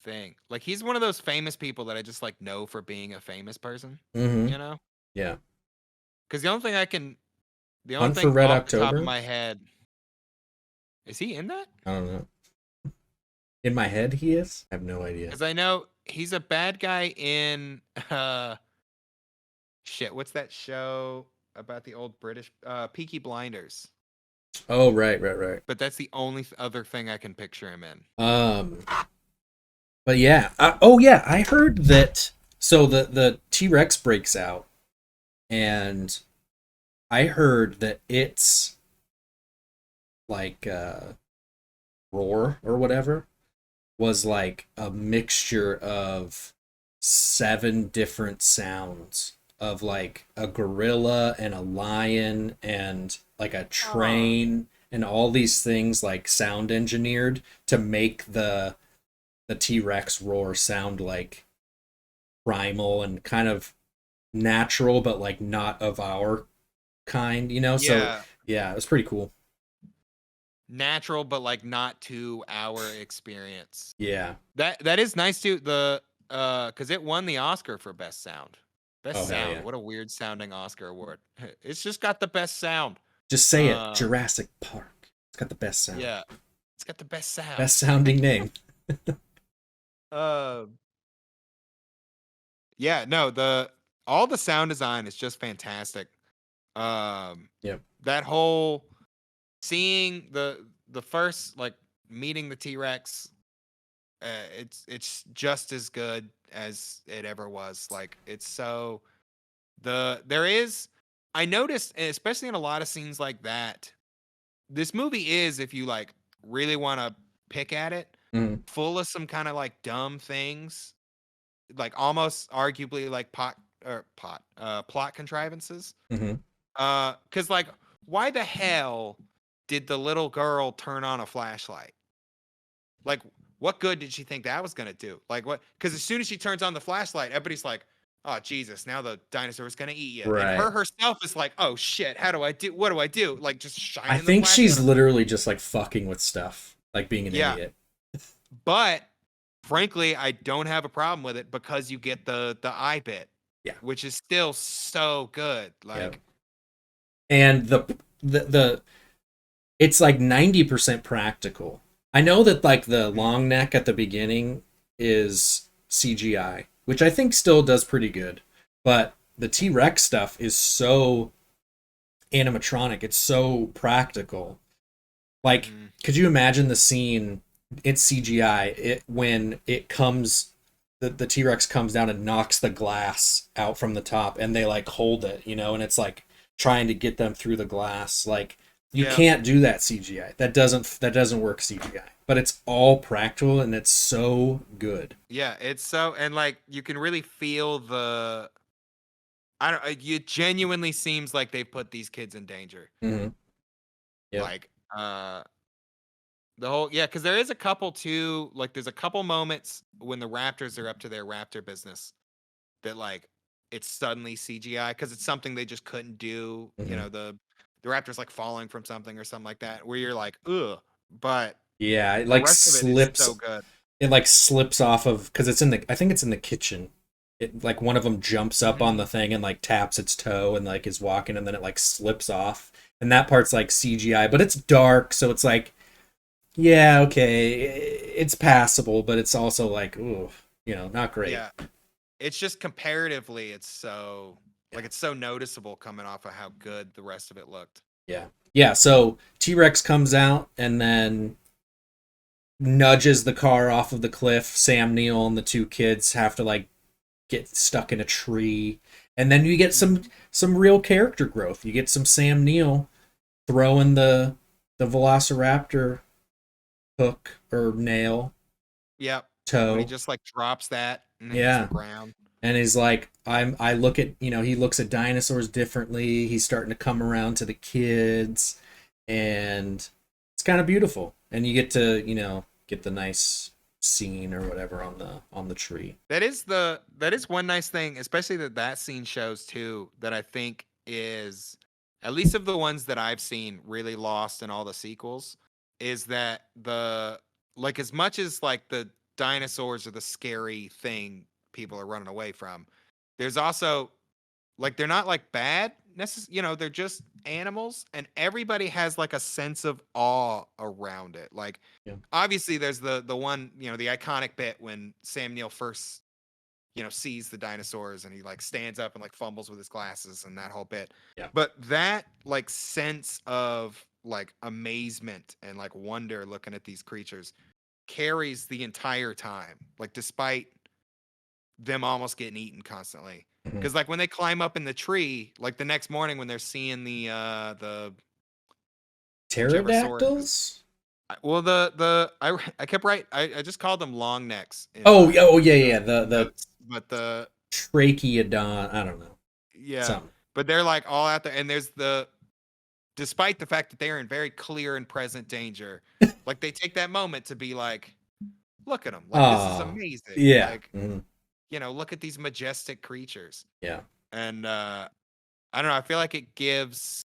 Speaker 3: thing. Like he's one of those famous people that I just like know for being a famous person.
Speaker 2: Mm-hmm.
Speaker 3: You know?
Speaker 2: Yeah.
Speaker 3: Because the only
Speaker 2: Hunt for
Speaker 3: thing
Speaker 2: Red
Speaker 3: off the top of
Speaker 2: October?
Speaker 3: my head, is he in that?
Speaker 2: I don't know. In my head, he is? I have no idea.
Speaker 3: Because I know he's a bad guy in shit. What's that show about the old British Peaky Blinders?
Speaker 2: Oh, right.
Speaker 3: But that's the only other thing I can picture him in.
Speaker 2: But yeah. I heard that. So the T-Rex breaks out, and I heard that it's like roar or whatever was like a mixture of 7 different sounds of like a gorilla and a lion and like a train and all these things like sound engineered to make the T-Rex roar sound like primal and kind of natural, but like not of our kind, So yeah, it was pretty cool.
Speaker 3: Natural, but like not to our experience.
Speaker 2: Yeah.
Speaker 3: That is nice too. Because it won the Oscar for best sound. Best sound.
Speaker 2: Yeah.
Speaker 3: What a weird sounding Oscar award. It's just got the best sound.
Speaker 2: Just say it. Jurassic Park. It's got the best sound.
Speaker 3: Yeah. It's got the best sound.
Speaker 2: Best sounding name.
Speaker 3: Yeah, no, all the sound design is just fantastic.
Speaker 2: Yep.
Speaker 3: That whole seeing the first like meeting the T-Rex, it's just as good as it ever was. Like it's so I noticed, especially in a lot of scenes like that, this movie is, if you like really want to pick at it, full of some kind of like dumb things, like almost arguably like plot contrivances. Because like, why the hell did the little girl turn on a flashlight? Like, what good did she think that was gonna do? Like, what? Because as soon as she turns on the flashlight, everybody's like, "Oh Jesus! Now the dinosaur is gonna eat you."
Speaker 2: Right.
Speaker 3: And her herself is like, "Oh shit! How do I do? What do I do?" Like, just shine.
Speaker 2: I think she's literally just like fucking with stuff, like being an idiot.
Speaker 3: But frankly, I don't have a problem with it because you get the eye bit, which is still so good. Like,
Speaker 2: and the it's like 90% practical. I know that like the long neck at the beginning is CGI, which I think still does pretty good, but the T-Rex stuff is so animatronic. It's so practical. Like, could you imagine the scene? It's CGI. When it comes, the T-Rex comes down and knocks the glass out from the top, and they like hold it, and it's like trying to get them through the glass. Like, you can't do that CGI. That doesn't work CGI. But it's all practical, and it's so good.
Speaker 3: Yeah, it's so, and like you can really feel it genuinely seems like they put these kids in danger.
Speaker 2: Mm-hmm. Yeah.
Speaker 3: Like the whole, because there is a couple too, like there's a couple moments when the raptors are up to their raptor business that like it's suddenly CGI because it's something they just couldn't do. The raptor's like falling from something or something like that, where you're like, ugh. But
Speaker 2: yeah, it like slips.
Speaker 3: So good.
Speaker 2: It like slips off of, because I think it's in the kitchen. It like one of them jumps up on the thing and like taps its toe and like is walking, and then it like slips off, and that part's like CGI, but it's dark, so it's like, yeah, okay, it's passable, but it's also like, ooh, not great.
Speaker 3: Yeah. It's just comparatively, it's so it's so noticeable coming off of how good the rest of it looked.
Speaker 2: Yeah, so T-Rex comes out and then nudges the car off of the cliff. Sam Neill and the two kids have to like get stuck in a tree, and then you get some real character growth. You get some Sam Neill throwing the Velociraptor hook or nail.
Speaker 3: Yep.
Speaker 2: Toe.
Speaker 3: When he just like drops that and hits the ground.
Speaker 2: And he's like, I look at, he looks at dinosaurs differently. He's starting to come around to the kids, and it's kind of beautiful. And you get to, get the nice scene or whatever on the tree. That
Speaker 3: is one nice thing, especially that scene shows too, that I think is, at least of the ones that I've seen, really lost in all the sequels, is that as much as like the dinosaurs are the scary thing people are running away from, there's also like, they're not like bad necessarily, they're just animals, and everybody has like a sense of awe around it. Like, obviously there's the one, the iconic bit when Sam Neill first sees the dinosaurs and he like stands up and like fumbles with his glasses and that whole bit. But that like sense of like amazement and like wonder looking at these creatures carries the entire time, like despite them almost getting eaten constantly. Because like when they climb up in the tree, like the next morning when they're seeing the
Speaker 2: pterodactyls.
Speaker 3: Well, I kept right. I just called them long necks.
Speaker 2: Yeah. The tracheodon. I don't know.
Speaker 3: Yeah. Something. But they're like all out there, and there's despite the fact that they're in very clear and present danger, like they take that moment to be like, look at them. Like, this is amazing.
Speaker 2: Yeah.
Speaker 3: Like, look at these majestic creatures.
Speaker 2: Yeah.
Speaker 3: And I don't know. I feel like it gives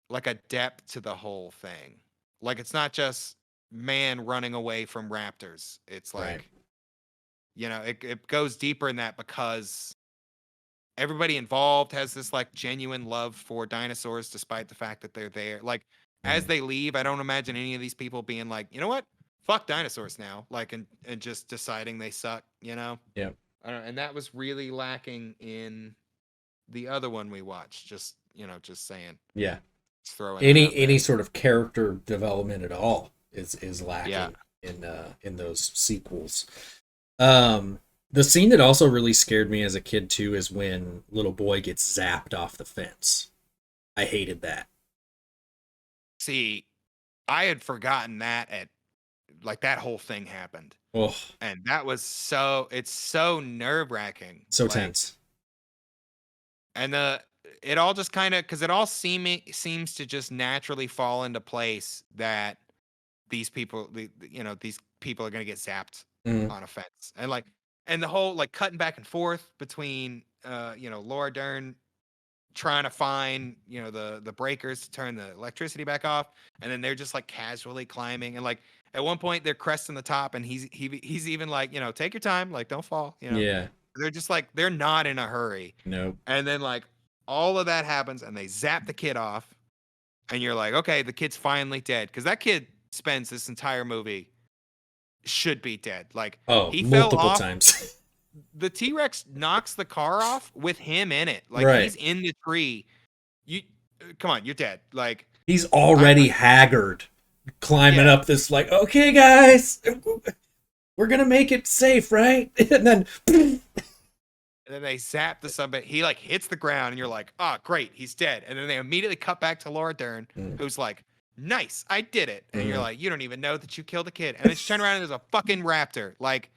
Speaker 3: like a depth to the whole thing. Like, it's not just man running away from raptors. It's like, it goes deeper in that, because everybody involved has this like genuine love for dinosaurs, despite the fact that they're there. Like, as they leave, I don't imagine any of these people being like, you know what? Fuck dinosaurs now. Like, and just deciding they suck,
Speaker 2: Yeah.
Speaker 3: I don't know, and that was really lacking in the other one we watched. Just saying.
Speaker 2: Yeah.
Speaker 3: Throwing
Speaker 2: any sort of character development at all is lacking in those sequels. The scene that also really scared me as a kid too is when little boy gets zapped off the fence. I hated that.
Speaker 3: See, I had forgotten that that whole thing happened.
Speaker 2: Oh.
Speaker 3: And that was it's so nerve-wracking.
Speaker 2: So tense.
Speaker 3: And it all just kind of, because it all seems to just naturally fall into place that these people, these people are going to get zapped on a fence. And the whole like cutting back and forth between, Laura Dern trying to find, the breakers to turn the electricity back off. And then they're just like casually climbing. And like at one point they're cresting the top, and he's even like, take your time, like don't fall,
Speaker 2: Yeah.
Speaker 3: They're just like, they're not in a hurry.
Speaker 2: Nope.
Speaker 3: And then like all of that happens and they zap the kid off, and you're like, okay, the kid's finally dead. Because that kid spends this entire movie should be dead. Like, he
Speaker 2: multiple
Speaker 3: fell off.
Speaker 2: times.
Speaker 3: The T-Rex knocks the car off with him in it. Like, he's in the tree. Come on, you're dead. Like,
Speaker 2: he's already haggard, climbing up this like, okay, guys, we're gonna make it safe, right? And then
Speaker 3: they zap the summit. He like hits the ground, and you're like, oh, great, he's dead. And then they immediately cut back to Laura Dern, who's like, nice, I did it. And you're like, you don't even know that you killed a kid. And then she turned around and there's a fucking raptor. Like,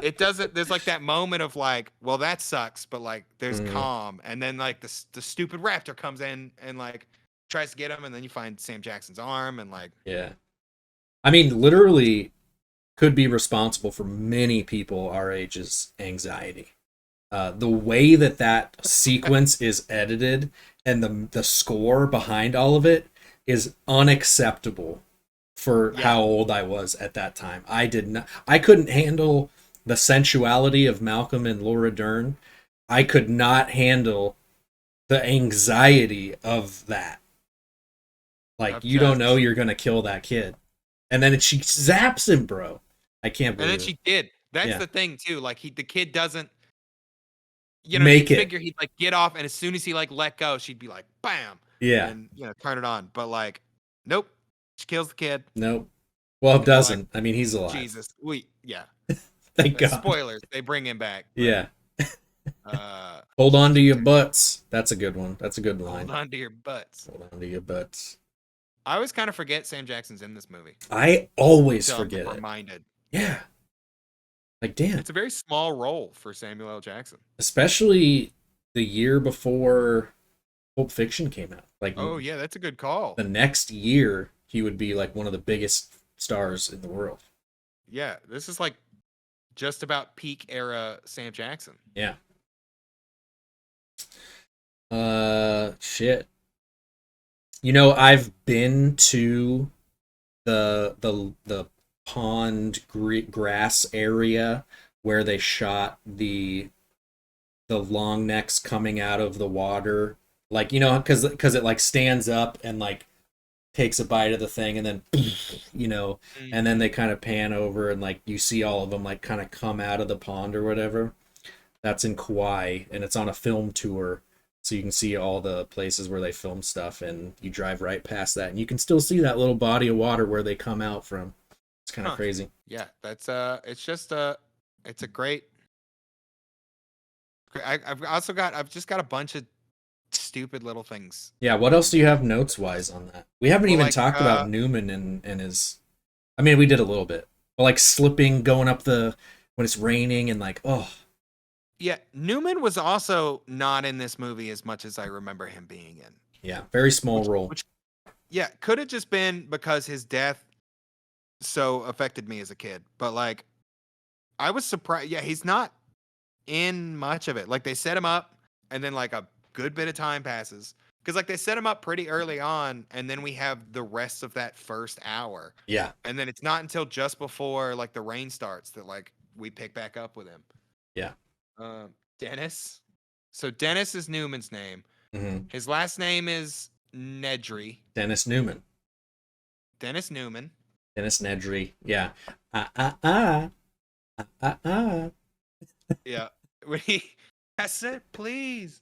Speaker 3: it doesn't, there's like that moment of like, well, that sucks, but like there's calm. And then like the stupid raptor comes in and like tries to get him, and then you find Sam Jackson's arm, and like,
Speaker 2: I mean, literally could be responsible for many people our age's anxiety. The way that sequence is edited and the score behind all of it is unacceptable for how old I was at that time. I couldn't handle the sensuality of Malcolm and Laura Dern. I could not handle the anxiety of that. Like, you don't know you're going to kill that kid. And then she zaps him, bro. I can't believe it.
Speaker 3: And then she did. That's
Speaker 2: Yeah.
Speaker 3: the thing too. Like the kid doesn't, you know,
Speaker 2: Make
Speaker 3: you'd
Speaker 2: it.
Speaker 3: figure he'd like get off, and as soon as he like let go, she'd be like, bam,
Speaker 2: Yeah.
Speaker 3: and turn it on. But like, nope, she kills the kid.
Speaker 2: Nope. Well, it
Speaker 3: And you're like,
Speaker 2: doesn't. I mean, he's alive.
Speaker 3: Jesus, yeah.
Speaker 2: Thank God.
Speaker 3: Spoilers, they bring him back. But,
Speaker 2: Yeah.
Speaker 3: hold
Speaker 2: Hold on to your butts. That's a good one. That's a good line.
Speaker 3: on to your butts.
Speaker 2: Hold on to your butts.
Speaker 3: I always kind of forget Sam Jackson's in this movie.
Speaker 2: I always
Speaker 3: Until I'm
Speaker 2: forget it.
Speaker 3: reminded.
Speaker 2: Yeah. Like, damn.
Speaker 3: It's a very small role for Samuel L. Jackson.
Speaker 2: Especially the year before Pulp Fiction came out. Like,
Speaker 3: Oh yeah, that's a good call.
Speaker 2: the next year, he would be like one of the biggest stars in the world.
Speaker 3: Yeah, this is like just about peak era Sam Jackson.
Speaker 2: Yeah. Shit. You know, I've been to the pond grass area where they shot the long necks coming out of the water, like, you know, because it like stands up and like takes a bite of the thing and then and then they kind of pan over and like you see all of them like kind of come out of the pond or whatever. That's in Kauai, and it's on a film tour, so you can see all the places where they film stuff, and you drive right past that and you can still see that little body of water where they come out from. It's kind of crazy.
Speaker 3: Yeah, that's it's just it's a great. I've just got a bunch of stupid little things.
Speaker 2: Yeah, what else do you have notes wise on that? We haven't even
Speaker 3: like,
Speaker 2: talked about Newman and his. I mean, we did a little bit, but like slipping, going up when it's raining, and like, oh.
Speaker 3: Yeah, Newman was also not in this movie as much as I remember him being in.
Speaker 2: Yeah, very small role.
Speaker 3: Yeah, could have just been because his death so affected me as a kid. But like, I was surprised. Yeah, he's not in much of it. Like they set him up, and then like a good bit of time passes because like they set him up pretty early on, and then we have the rest of that first hour.
Speaker 2: Yeah,
Speaker 3: and then it's not until just before like the rain starts that like we pick back up with him.
Speaker 2: Yeah.
Speaker 3: Dennis. So Dennis is Newman's name.
Speaker 2: Mm-hmm.
Speaker 3: His last name is Nedry.
Speaker 2: Dennis Newman.
Speaker 3: Dennis Newman.
Speaker 2: Dennis Nedry. Yeah.
Speaker 3: Yeah. When I said, please.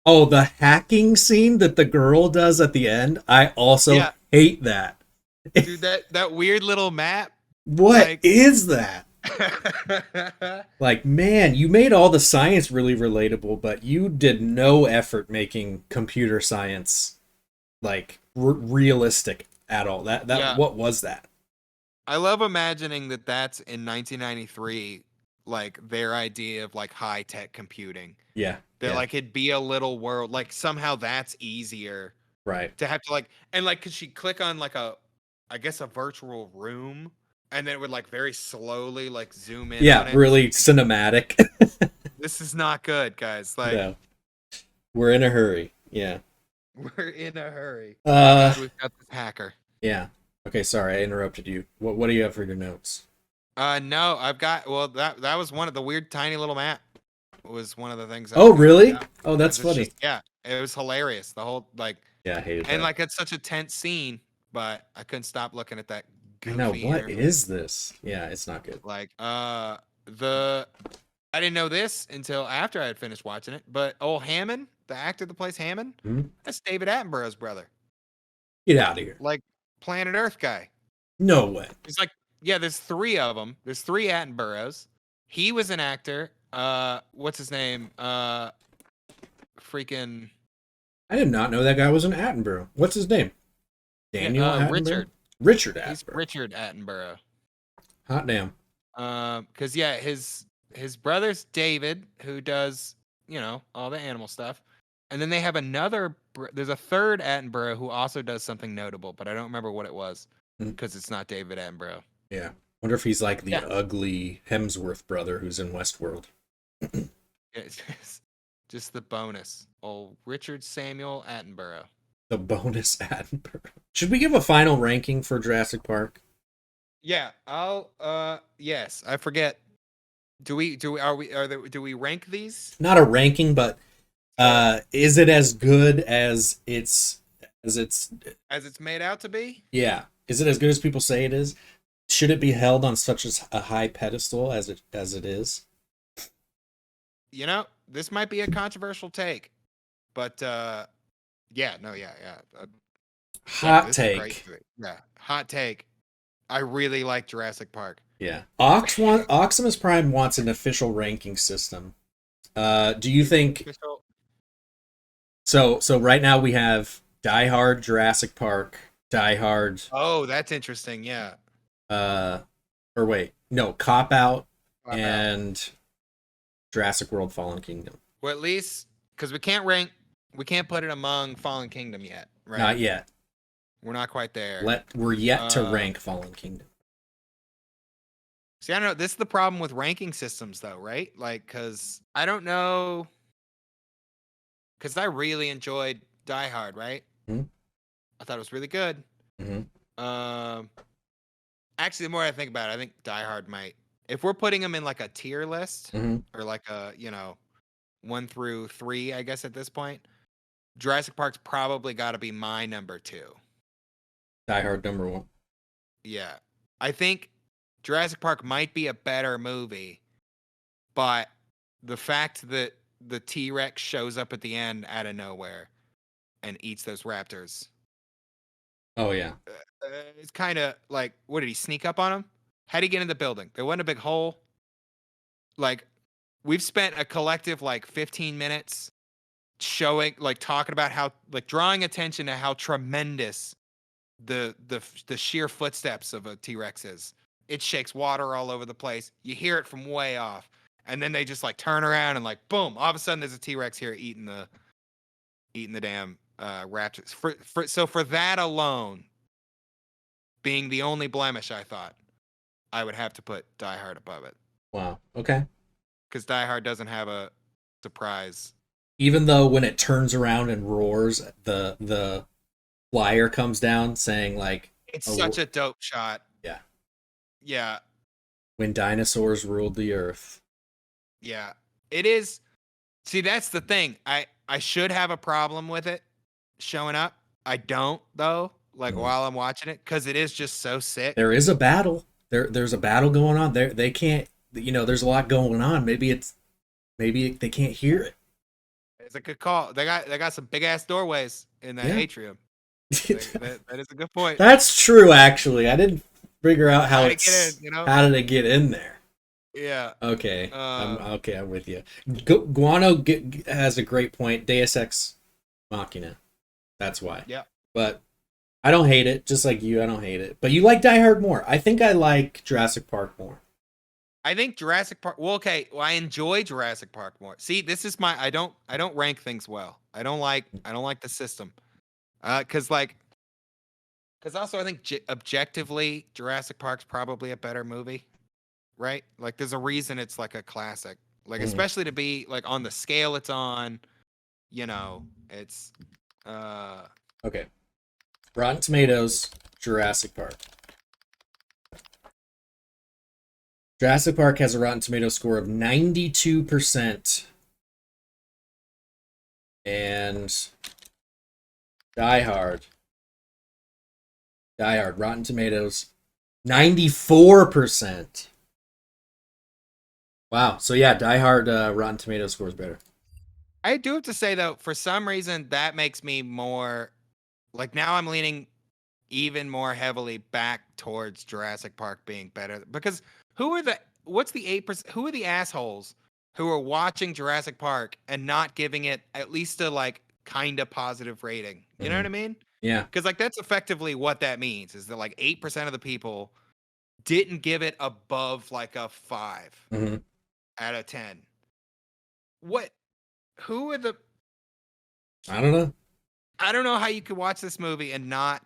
Speaker 2: Oh, the hacking scene that the girl does at the end. I also hate that.
Speaker 3: Dude, that weird little map.
Speaker 2: What is that? Like, man, you made all the science really relatable, but you did no effort making computer science like realistic at all. What was that?
Speaker 3: I love imagining that that's in 1993, like their idea of like high tech computing.
Speaker 2: Yeah.
Speaker 3: That like it'd be a little world, like somehow that's easier,
Speaker 2: right?
Speaker 3: To have to like, and like, could she click on like a virtual room? And then it would like very slowly like zoom in.
Speaker 2: Yeah, really cinematic.
Speaker 3: This is not good, guys. Like,
Speaker 2: no. We're in a hurry. Yeah.
Speaker 3: We're in a hurry.
Speaker 2: God,
Speaker 3: we've got this hacker.
Speaker 2: Yeah. Okay, sorry, I interrupted you. What do you have for your notes?
Speaker 3: No, I've got that was one of the weird tiny little map was one of the things.
Speaker 2: Oh, really? Oh, that's funny.
Speaker 3: It was hilarious. The whole like.
Speaker 2: Yeah, I hated that.
Speaker 3: And like it's such a tense scene, but I couldn't stop looking at that.
Speaker 2: I know, what is this? Yeah, it's not good.
Speaker 3: Like, I didn't know this until after I had finished watching it, but old Hammond, the actor that plays Hammond, that's David Attenborough's brother.
Speaker 2: Get out of here.
Speaker 3: Like, Planet Earth guy.
Speaker 2: No way.
Speaker 3: It's like, yeah, there's three of them. There's three Attenboroughs. He was an actor. What's his name? Freaking.
Speaker 2: I did not know that guy was an Attenborough. What's his name? Daniel Attenborough? Richard Attenborough.
Speaker 3: He's Richard Attenborough.
Speaker 2: Hot damn.
Speaker 3: Because yeah, his brother's David, who does all the animal stuff, and then they have there's a third Attenborough who also does something notable, but I don't remember what it was because it's not David Attenborough.
Speaker 2: Yeah, wonder if he's like the ugly Hemsworth brother who's in Westworld.
Speaker 3: It's just the bonus. Old Richard Samuel Attenborough.
Speaker 2: The bonus Attenborough. Should we give a final ranking for Jurassic Park?
Speaker 3: Yeah, I'll yes, I forget. Do we rank these?
Speaker 2: Not a ranking, but is it as good as it's
Speaker 3: made out to be?
Speaker 2: Yeah. Is it as good as people say it is? should it be held on such a high pedestal as it is?
Speaker 3: You know, this might be a controversial take, but yeah, no, yeah.
Speaker 2: Hot
Speaker 3: This is a great
Speaker 2: take.
Speaker 3: movie. Yeah, hot take. I really like Jurassic Park.
Speaker 2: Yeah. Oximus Prime wants an official ranking system. Do you think
Speaker 3: Official-
Speaker 2: so right now we have Die Hard, Jurassic Park, Die Hard,
Speaker 3: Oh, that's interesting. Yeah.
Speaker 2: or wait, no, Cop Out
Speaker 3: Wow.
Speaker 2: and Jurassic World Fallen Kingdom.
Speaker 3: Well, at least because we can't put it among Fallen Kingdom yet, right?
Speaker 2: Not yet.
Speaker 3: We're not quite there.
Speaker 2: We're yet to rank Fallen Kingdom.
Speaker 3: See, I don't know. This is the problem with ranking systems, though, right? Like, because I don't know. Because I really enjoyed Die Hard, right?
Speaker 2: Mhm.
Speaker 3: I thought it was really good.
Speaker 2: Mhm.
Speaker 3: Actually, the more I think about it, I think Die Hard might. If we're putting them in like a tier list
Speaker 2: Mhm.
Speaker 3: or like a 1 through 3, I guess at this point, Jurassic Park's probably got to be my number 2.
Speaker 2: Die Hard number 1.
Speaker 3: Yeah, I think Jurassic Park might be a better movie, but the fact that the T-Rex shows up at the end out of nowhere and eats those raptors,
Speaker 2: Oh yeah.
Speaker 3: it's kind of like, what did he sneak up on him? How'd he get in the building? There wasn't a big hole. Like, we've spent a collective like 15 minutes talking about how, like, drawing attention to how tremendous the sheer footsteps of a T-Rex is. It shakes water all over the place. You hear it from way off. And then they just like turn around and like boom, all of a sudden there's a T-Rex here eating the damn raptors. So for that alone being the only blemish, I thought I would have to put Die Hard above it.
Speaker 2: Wow. Okay.
Speaker 3: Because Die Hard doesn't have a surprise.
Speaker 2: Even though when it turns around and roars, the flyer comes down saying like,
Speaker 3: It's such a dope shot.
Speaker 2: Yeah.
Speaker 3: Yeah.
Speaker 2: When dinosaurs ruled the earth.
Speaker 3: Yeah. It is. See, that's the thing. I should have a problem with it showing up. I don't, though, like while I'm watching it, because it is just so sick.
Speaker 2: There is a battle. There's a battle going on. They can't, there's a lot going on. Maybe they can't hear it.
Speaker 3: It's a good call. They got some big ass doorways in that atrium. that is a good point.
Speaker 2: That's true, actually. I didn't figure out how how did it get in there.
Speaker 3: Yeah.
Speaker 2: Okay. I'm with you. Guano has a great point. Deus Ex Machina. That's why.
Speaker 3: Yeah.
Speaker 2: But I don't hate it. Just like you, I don't hate it. But you like Die Hard more. I think I like Jurassic Park more.
Speaker 3: I think Jurassic Park. Well, okay. Well, I enjoy Jurassic Park more. See, this is my. I don't rank things well. I don't like the system. Because also I think objectively Jurassic Park's probably a better movie, right? Like, there's a reason it's like a classic. Like, especially to be like on the scale it's on. It's.
Speaker 2: Okay. Rotten Tomatoes, Jurassic Park. Jurassic Park has a Rotten Tomatoes score of 92%. And Die Hard, Rotten Tomatoes, 94%. Wow. So yeah, Die Hard Rotten Tomatoes score is better.
Speaker 3: I do have to say though, for some reason that makes me more like, now I'm leaning even more heavily back towards Jurassic Park being better, because what's the 8%? Who are the assholes who are watching Jurassic Park and not giving it at least a like kind of positive rating? You know what I mean?
Speaker 2: Yeah.
Speaker 3: Because like that's effectively what that means, is that like 8% of the people didn't give it above like a 5 out of 10. What? Who are the?
Speaker 2: I don't know.
Speaker 3: I don't know how you could watch this movie and not.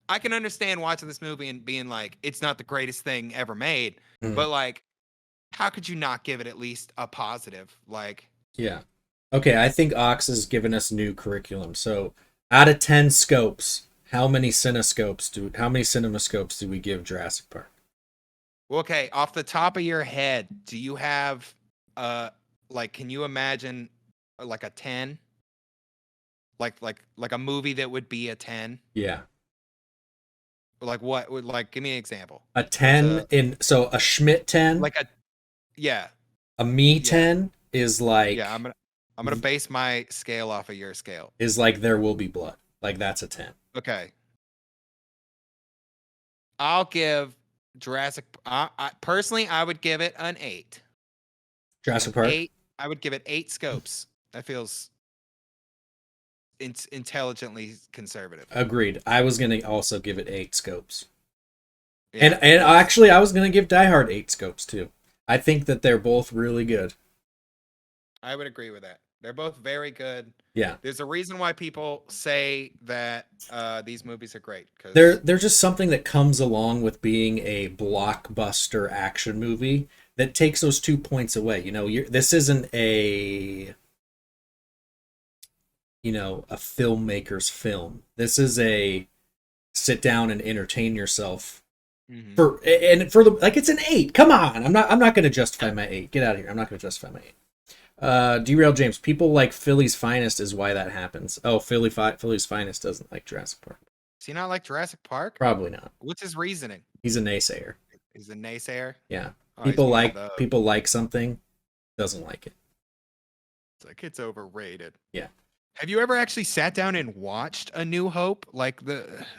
Speaker 3: I can understand watching this movie and being like, it's not the greatest thing ever made, but like, how could you not give it at least a positive? Like,
Speaker 2: yeah. Okay, I think Ox has given us new curriculum. So, out of 10 scopes, how many CinemaScope'd do we give Jurassic Park?
Speaker 3: Well, okay, off the top of your head, do you have like, can you imagine like a 10? Like a movie that would be a 10?
Speaker 2: Yeah.
Speaker 3: Like what? Like, give me an example.
Speaker 2: A
Speaker 3: What's
Speaker 2: 10 so a Schmidt 10,
Speaker 3: like a yeah
Speaker 2: a me
Speaker 3: yeah
Speaker 2: 10 is like
Speaker 3: yeah. I'm gonna base my scale off of your scale.
Speaker 2: There Will Be Blood. Like that's a 10.
Speaker 3: Okay. I'll give Jurassic. Personally, I would give it an 8.
Speaker 2: Jurassic Park.
Speaker 3: 8. I would give it 8 scopes. That feels intelligently conservative.
Speaker 2: Agreed. I was gonna also give it 8 scopes.
Speaker 3: Yeah,
Speaker 2: And actually I was gonna give Die Hard 8 scopes too. I think that they're both really good.
Speaker 3: I would agree with that. They're both very good.
Speaker 2: Yeah.
Speaker 3: There's a reason why people say that these movies are great.
Speaker 2: There's just something that comes along with being a blockbuster action movie that takes those 2 points away. This isn't a filmmaker's film. This is a sit down and entertain yourself. For the like, it's an 8. Come on, I'm not going to justify my 8. Get out of here. I'm not going to justify my 8. Derail James. People like Philly's Finest is why that happens. Oh, Philly's Finest doesn't like Jurassic Park.
Speaker 3: Does he not like Jurassic Park?
Speaker 2: Probably not.
Speaker 3: What's his reasoning?
Speaker 2: He's a naysayer.
Speaker 3: He's a naysayer.
Speaker 2: Yeah.
Speaker 3: Oh,
Speaker 2: People like something, doesn't like it.
Speaker 3: It's like it's overrated.
Speaker 2: Yeah.
Speaker 3: Have you ever actually sat down and watched A New Hope? Like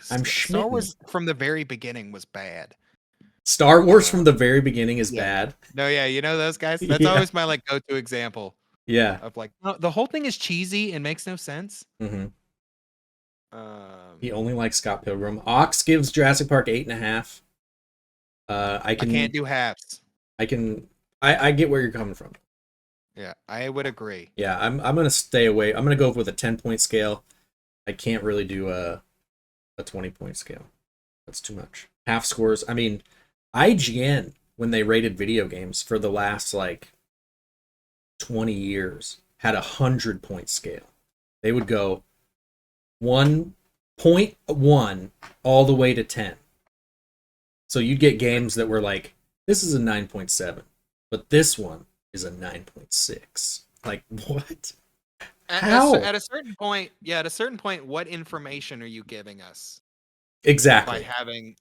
Speaker 3: Star Wars from the very beginning was bad.
Speaker 2: Star Wars from the very beginning is bad.
Speaker 3: No, yeah, you know those guys? That's always my like go-to example.
Speaker 2: Yeah.
Speaker 3: Of like, no, the whole thing is cheesy and makes no sense.
Speaker 2: Mm-hmm. He only likes Scott Pilgrim. Ox gives Jurassic Park 8.5. I
Speaker 3: can't do halves.
Speaker 2: I get where you're coming from.
Speaker 3: Yeah, I would agree.
Speaker 2: Yeah, I'm gonna stay away. I'm gonna go with a 10-point scale. I can't really do a 20-point scale. That's too much. Half scores. I mean, IGN, when they rated video games for the last like 20 years, had a 100-point scale. They would go 1.1 all the way to 10. So you'd get games that were like, this is a 9.7, but this one is a 9.6. Like, what? How?
Speaker 3: At a certain point, what information are you giving us?
Speaker 2: Exactly.
Speaker 3: By having,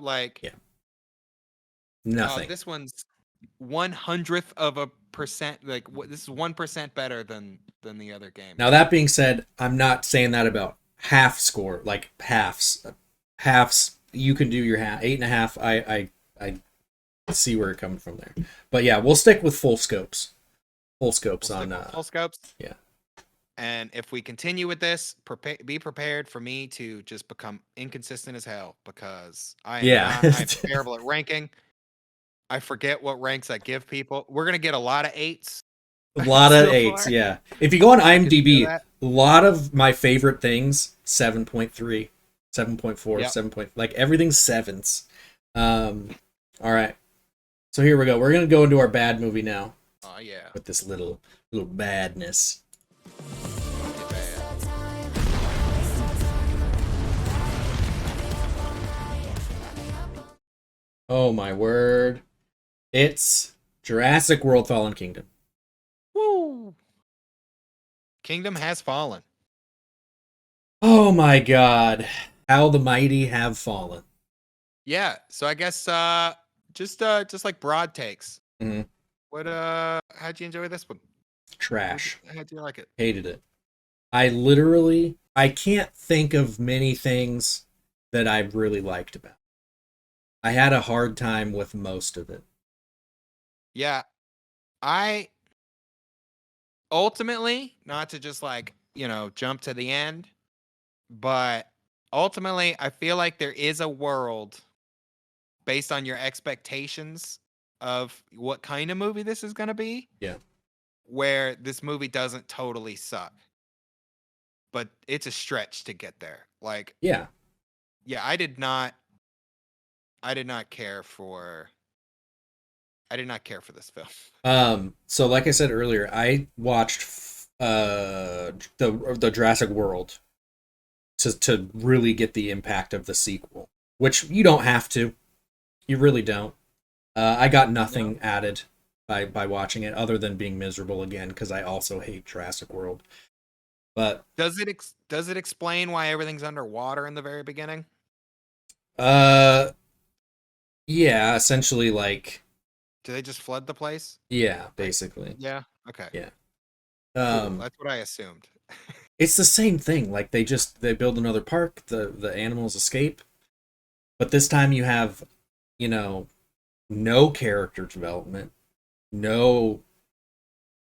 Speaker 3: like,
Speaker 2: nothing.
Speaker 3: This one's 100% like this is 1% better than the other game.
Speaker 2: Now that being said, I'm not saying that about half score, like halves. You can do your 8.5. I see where you're coming from there, but yeah, we'll stick with full scopes. Full scopes. Yeah.
Speaker 3: And if we continue with this, be prepared for me to just become inconsistent as hell, because I'm terrible at ranking. I forget what ranks I give people. We're gonna get a lot of 8s.
Speaker 2: A lot of 8s, yeah. If you go on IMDb, a lot of my favorite things, 7.3, 7.4,
Speaker 3: Yep.
Speaker 2: 7. Like everything's 7s. All right. So here we go. We're gonna go into our bad movie now.
Speaker 3: Oh yeah.
Speaker 2: With this little badness. Oh my word. It's Jurassic World Fallen Kingdom.
Speaker 3: Woo! Kingdom has fallen.
Speaker 2: Oh my god. How the mighty have fallen.
Speaker 3: Yeah, so I guess just like broad takes.
Speaker 2: Mm-hmm.
Speaker 3: How'd you enjoy this one?
Speaker 2: Trash.
Speaker 3: How'd you like it?
Speaker 2: Hated it. I can't think of many things that I really liked about it. I had a hard time with most of it.
Speaker 3: Yeah. I ultimately, not to just like, jump to the end, but ultimately I feel like there is a world based on your expectations of what kind of movie this is going to be.
Speaker 2: Yeah.
Speaker 3: Where this movie doesn't totally suck. But it's a stretch to get there. Like,
Speaker 2: yeah,
Speaker 3: I did not care for this film.
Speaker 2: So like I said earlier, I watched the Jurassic World to really get the impact of the sequel, which you don't have to. You really don't. I got nothing added by watching it other than being miserable again, because I also hate Jurassic World. But
Speaker 3: does it explain why everything's underwater in the very beginning?
Speaker 2: Uh, yeah, essentially, like,
Speaker 3: Do they just flood the place?
Speaker 2: yeah, basically,
Speaker 3: Yeah. Okay.
Speaker 2: yeah.
Speaker 3: Cool.
Speaker 2: Um,
Speaker 3: That's what I assumed.
Speaker 2: it's the same thing. Like they build another park, the animals escape, but this time you have, you know, no character development, no,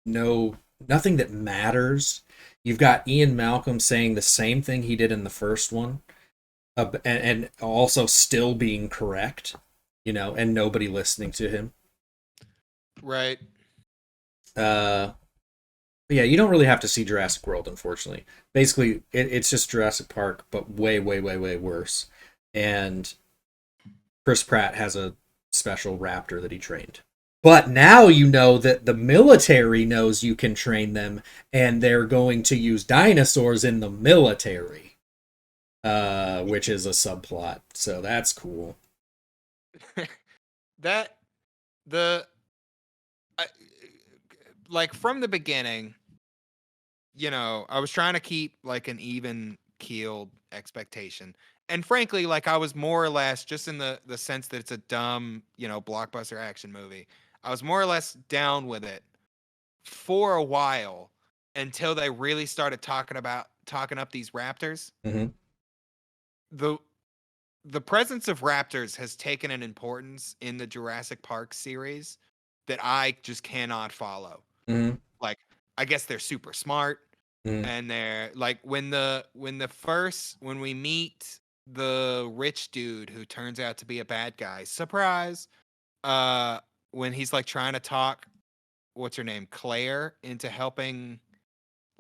Speaker 2: no, nothing that matters. You've got Ian Malcolm saying the same thing he did in the first one, and also still being correct, and nobody listening to him.
Speaker 3: Right.
Speaker 2: Uh, but yeah, you don't really have to see Jurassic World, unfortunately. Basically, it's just Jurassic Park, but way, way, way, way worse. And Chris Pratt has a special raptor that he trained. But now you know that the military knows you can train them, and they're going to use dinosaurs in the military, which is a subplot. So that's cool.
Speaker 3: That the I, like from the beginning, I was trying to keep like an even keeled expectation. And frankly, like I was more or less just in the sense that it's a dumb, blockbuster action movie. I was more or less down with it for a while until they really started talking up these raptors.
Speaker 2: Mm-hmm.
Speaker 3: The the presence of raptors has taken an importance in the Jurassic Park series that I just cannot follow.
Speaker 2: Mm-hmm.
Speaker 3: Like, I guess they're super smart,
Speaker 2: Mm-hmm.
Speaker 3: and they're like when we meet the rich dude who turns out to be a bad guy, surprise, when he's like trying to talk what's her name, Claire, into helping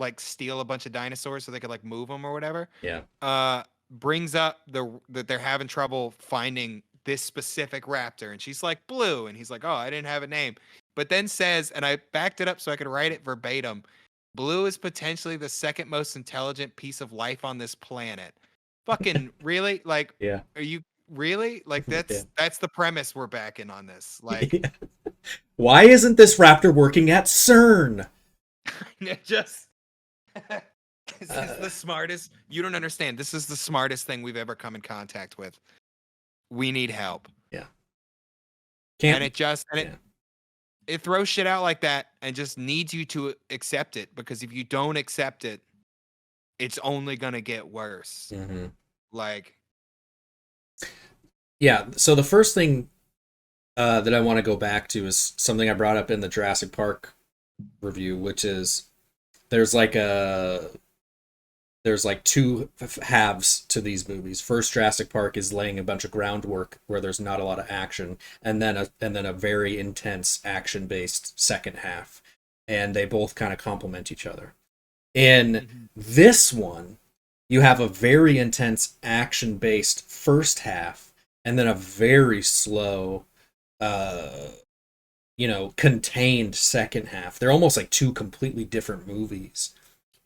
Speaker 3: like steal a bunch of dinosaurs so they could like move them or whatever.
Speaker 2: Yeah.
Speaker 3: Brings up that they're having trouble finding this specific raptor, and she's like Blue, and he's like, oh, I didn't have a name, but then says, and I backed it up so I could write it verbatim, Blue is potentially the second most intelligent piece of life on this planet. Fucking really? Like,
Speaker 2: Yeah.
Speaker 3: are you really? Like,
Speaker 2: Yeah.
Speaker 3: that's the premise we're backing on this. Like,
Speaker 2: Why isn't this raptor working at CERN?
Speaker 3: just this is the smartest. You don't understand. This is the smartest thing we've ever come in contact with. We need help.
Speaker 2: Yeah.
Speaker 3: And
Speaker 2: Yeah.
Speaker 3: it throws shit out like that and just needs you to accept it, because if you don't accept it, it's only gonna get worse.
Speaker 2: Mm-hmm.
Speaker 3: Like,
Speaker 2: Yeah. So the first thing that I want to go back to is something I brought up in the Jurassic Park review, which is there's like two halves to these movies. First, Jurassic Park is laying a bunch of groundwork where there's not a lot of action, and then a very intense action based second half, and they both kind of complement each other. In this one, you have a very intense action based first half, and then a very slow, contained second half. They're almost like two completely different movies.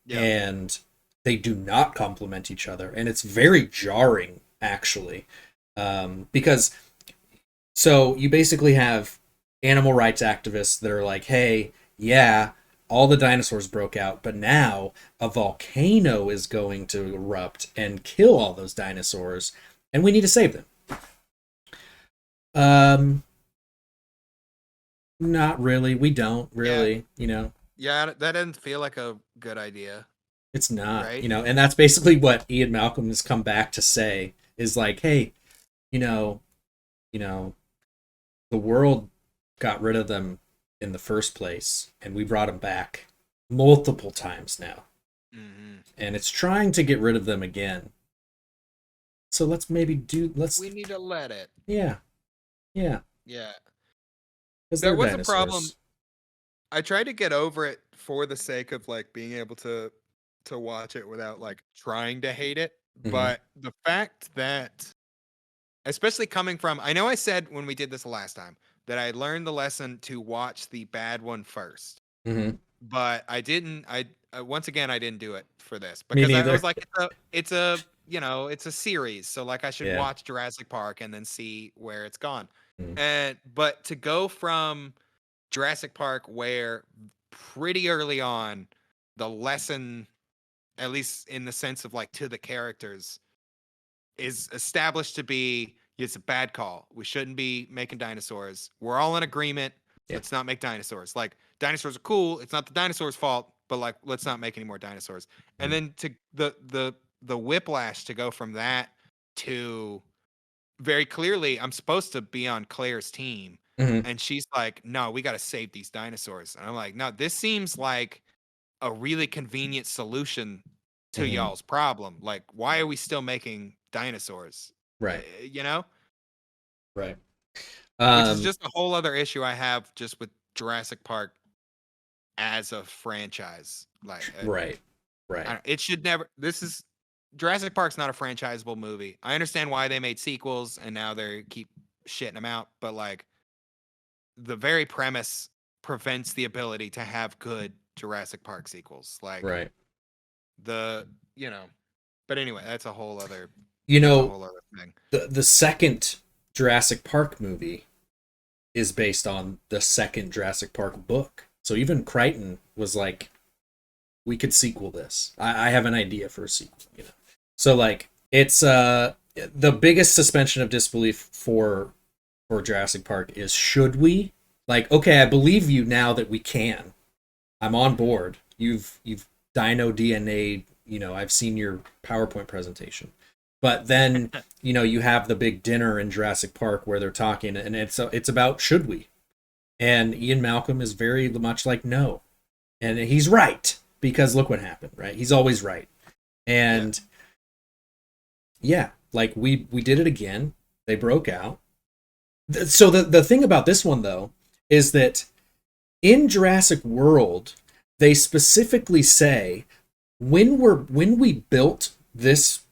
Speaker 3: yeah.
Speaker 2: And they do not complement each other, and it's very jarring actually, because so you basically have animal rights activists that are like, hey, yeah, all the dinosaurs broke out, but now a volcano is going to erupt and kill all those dinosaurs, and we need to save them. Not really. We don't really.
Speaker 3: Yeah, that doesn't feel like a good idea.
Speaker 2: It's not,
Speaker 3: Right?
Speaker 2: and that's basically what Ian Malcolm has come back to say is like, hey, you know, the world got rid of them in the first place, and we brought them back multiple times now, and it's trying to get rid of them again. So let's
Speaker 3: we need to let it.
Speaker 2: Yeah.
Speaker 3: Yeah.
Speaker 2: There
Speaker 3: was a problem. I tried to get over it for the sake of like being able to watch it without like trying to hate it.
Speaker 2: Mhm.
Speaker 3: But the fact that, especially coming from, I know I said when we did this last time that I learned the lesson to watch the bad one first, but I didn't. Once again, I didn't do it for this
Speaker 2: Me
Speaker 3: because I
Speaker 2: neither.
Speaker 3: was like, it's a series, so like I should
Speaker 2: Yeah.
Speaker 3: watch Jurassic Park and then see where it's gone.
Speaker 2: Mhm.
Speaker 3: But to go from Jurassic Park, where pretty early on the lesson, at least in the sense of like to the characters, is established to be it's a bad call. We shouldn't be making dinosaurs. We're all in agreement.
Speaker 2: Yeah.
Speaker 3: Let's not make dinosaurs. Like dinosaurs are cool. It's not the dinosaurs' fault, but like let's not make any more dinosaurs. And then to the whiplash to go from that to very clearly I'm supposed to be on Claire's team.
Speaker 2: Mhm.
Speaker 3: And she's like, no, we got to save these dinosaurs. And I'm like, no, this seems like a really convenient solution to
Speaker 2: Mhm.
Speaker 3: y'all's problem. Like, why are we still making dinosaurs?
Speaker 2: Right.
Speaker 3: You know?
Speaker 2: Right.
Speaker 3: Which is just a whole other issue I have just with Jurassic Park as a franchise. Like,
Speaker 2: right. Right.
Speaker 3: it should never. This is Jurassic Park's not a franchisable movie. I understand why they made sequels and now they keep shitting them out, but like, the very premise prevents the ability to have good Jurassic Park sequels. Like,
Speaker 2: Right.
Speaker 3: the but anyway, that's a whole other thing.
Speaker 2: The second Jurassic Park movie is based on the second Jurassic Park book. So even Crichton was like, we could sequel this. I have an idea for a sequel, So like it's the biggest suspension of disbelief for Jurassic Park is, should we? Like, okay, I believe you now that we can. I'm on board. You've dino DNA, I've seen your PowerPoint presentation. But then, you have the big dinner in Jurassic Park where they're talking, and it's about, should we? And Ian Malcolm is very much like, no. And he's right, because look what happened, right? He's always right. And yeah, like we did it again. They broke out. So the thing about this one, though, is that in Jurassic World, they specifically say, when we built this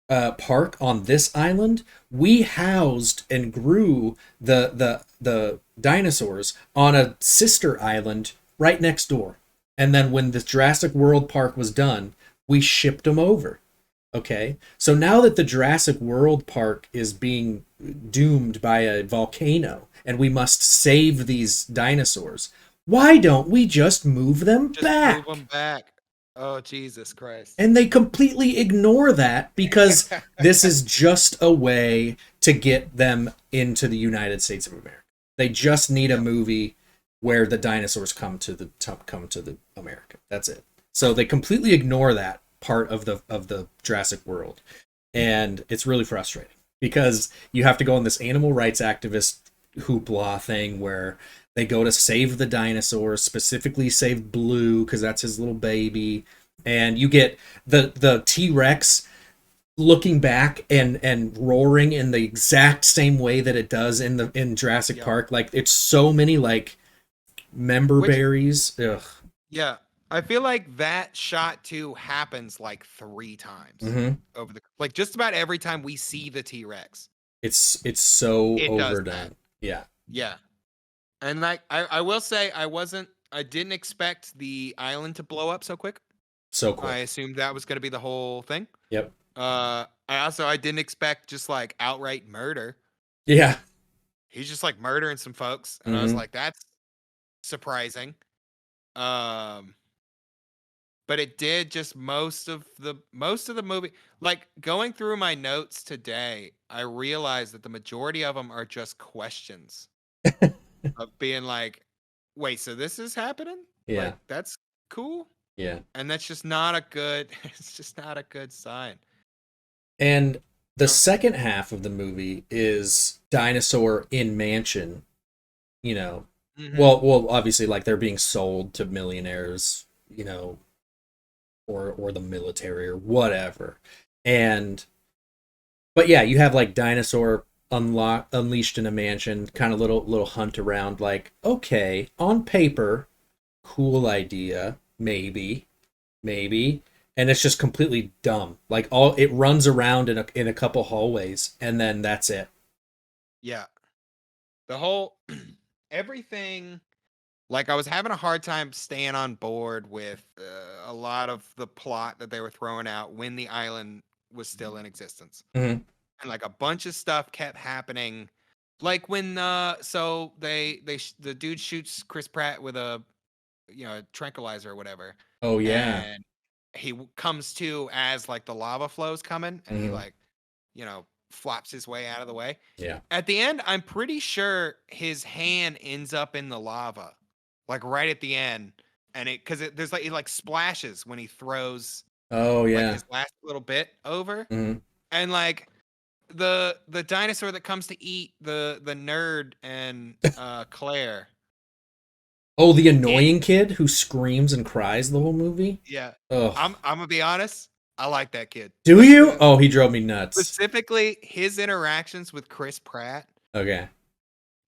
Speaker 2: park on this island, we housed and grew the dinosaurs on a sister island right next door. And then when the Jurassic World park was done, we shipped them over. Okay, so now that the Jurassic World park is being doomed by a volcano and we must save these dinosaurs, why don't we just move them back?
Speaker 3: Move them back. Oh, Jesus Christ.
Speaker 2: And they completely ignore that because this is just a way to get them into the United States of America. They just need a movie where the dinosaurs come to the America. That's it. So they completely ignore that part of the Jurassic World. And it's really frustrating because you have to go on this animal rights activist hoopla thing where they go to save the dinosaurs, specifically save Blue because that's his little baby, and you get the T-Rex looking back and roaring in the exact same way that it does in Jurassic Park. Like, it's so many like member berries. Ugh.
Speaker 3: Yeah. I feel like that shot too happens like 3 times over like just about every time we see the T-Rex.
Speaker 2: It's so overdone. Yeah.
Speaker 3: Yeah. And like I will say I didn't expect the island to blow up so quick.
Speaker 2: So quick.
Speaker 3: I assumed that was going to be the whole thing.
Speaker 2: Yep.
Speaker 3: I didn't expect just like outright murder.
Speaker 2: Yeah.
Speaker 3: He's just like murdering some folks, and I was like, that's surprising. But it did just most of the movie. Like, going through my notes today, I realized that the majority of them are just questions of being like, wait, so this is happening?
Speaker 2: Yeah.
Speaker 3: Like, that's cool.
Speaker 2: Yeah.
Speaker 3: And that's just not a good, it's just not a good sign.
Speaker 2: And the second half of the movie is dinosaur in mansion, well, obviously, like, they're being sold to millionaires, or the military or whatever. But yeah, you have like dinosaur unleashed in a mansion, kind of little hunt around, like, okay, on paper, cool idea, maybe. And it's just completely dumb. Like, it runs around in a couple hallways and then that's it.
Speaker 3: Yeah. The whole everything, like, I was having a hard time staying on board with a lot of the plot that they were throwing out when the island was still in existence. And like a bunch of stuff kept happening. Like when the dude shoots Chris Pratt with a tranquilizer or whatever.
Speaker 2: Oh yeah.
Speaker 3: And he comes to as like the lava flow's coming, and he like flops his way out of the way.
Speaker 2: Yeah.
Speaker 3: At the end, I'm pretty sure his hand ends up in the lava, like right at the end, and there's like it like splashes when he throws
Speaker 2: Oh
Speaker 3: like
Speaker 2: yeah.
Speaker 3: his last little bit over,
Speaker 2: Mhm.
Speaker 3: and like the dinosaur that comes to eat the nerd and Claire.
Speaker 2: Oh, the annoying kid who screams and cries the whole movie.
Speaker 3: Yeah,
Speaker 2: Oh,
Speaker 3: I'm gonna be honest. I like that kid.
Speaker 2: do you? Oh, he drove me nuts.
Speaker 3: Specifically, his interactions with Chris Pratt.
Speaker 2: Okay.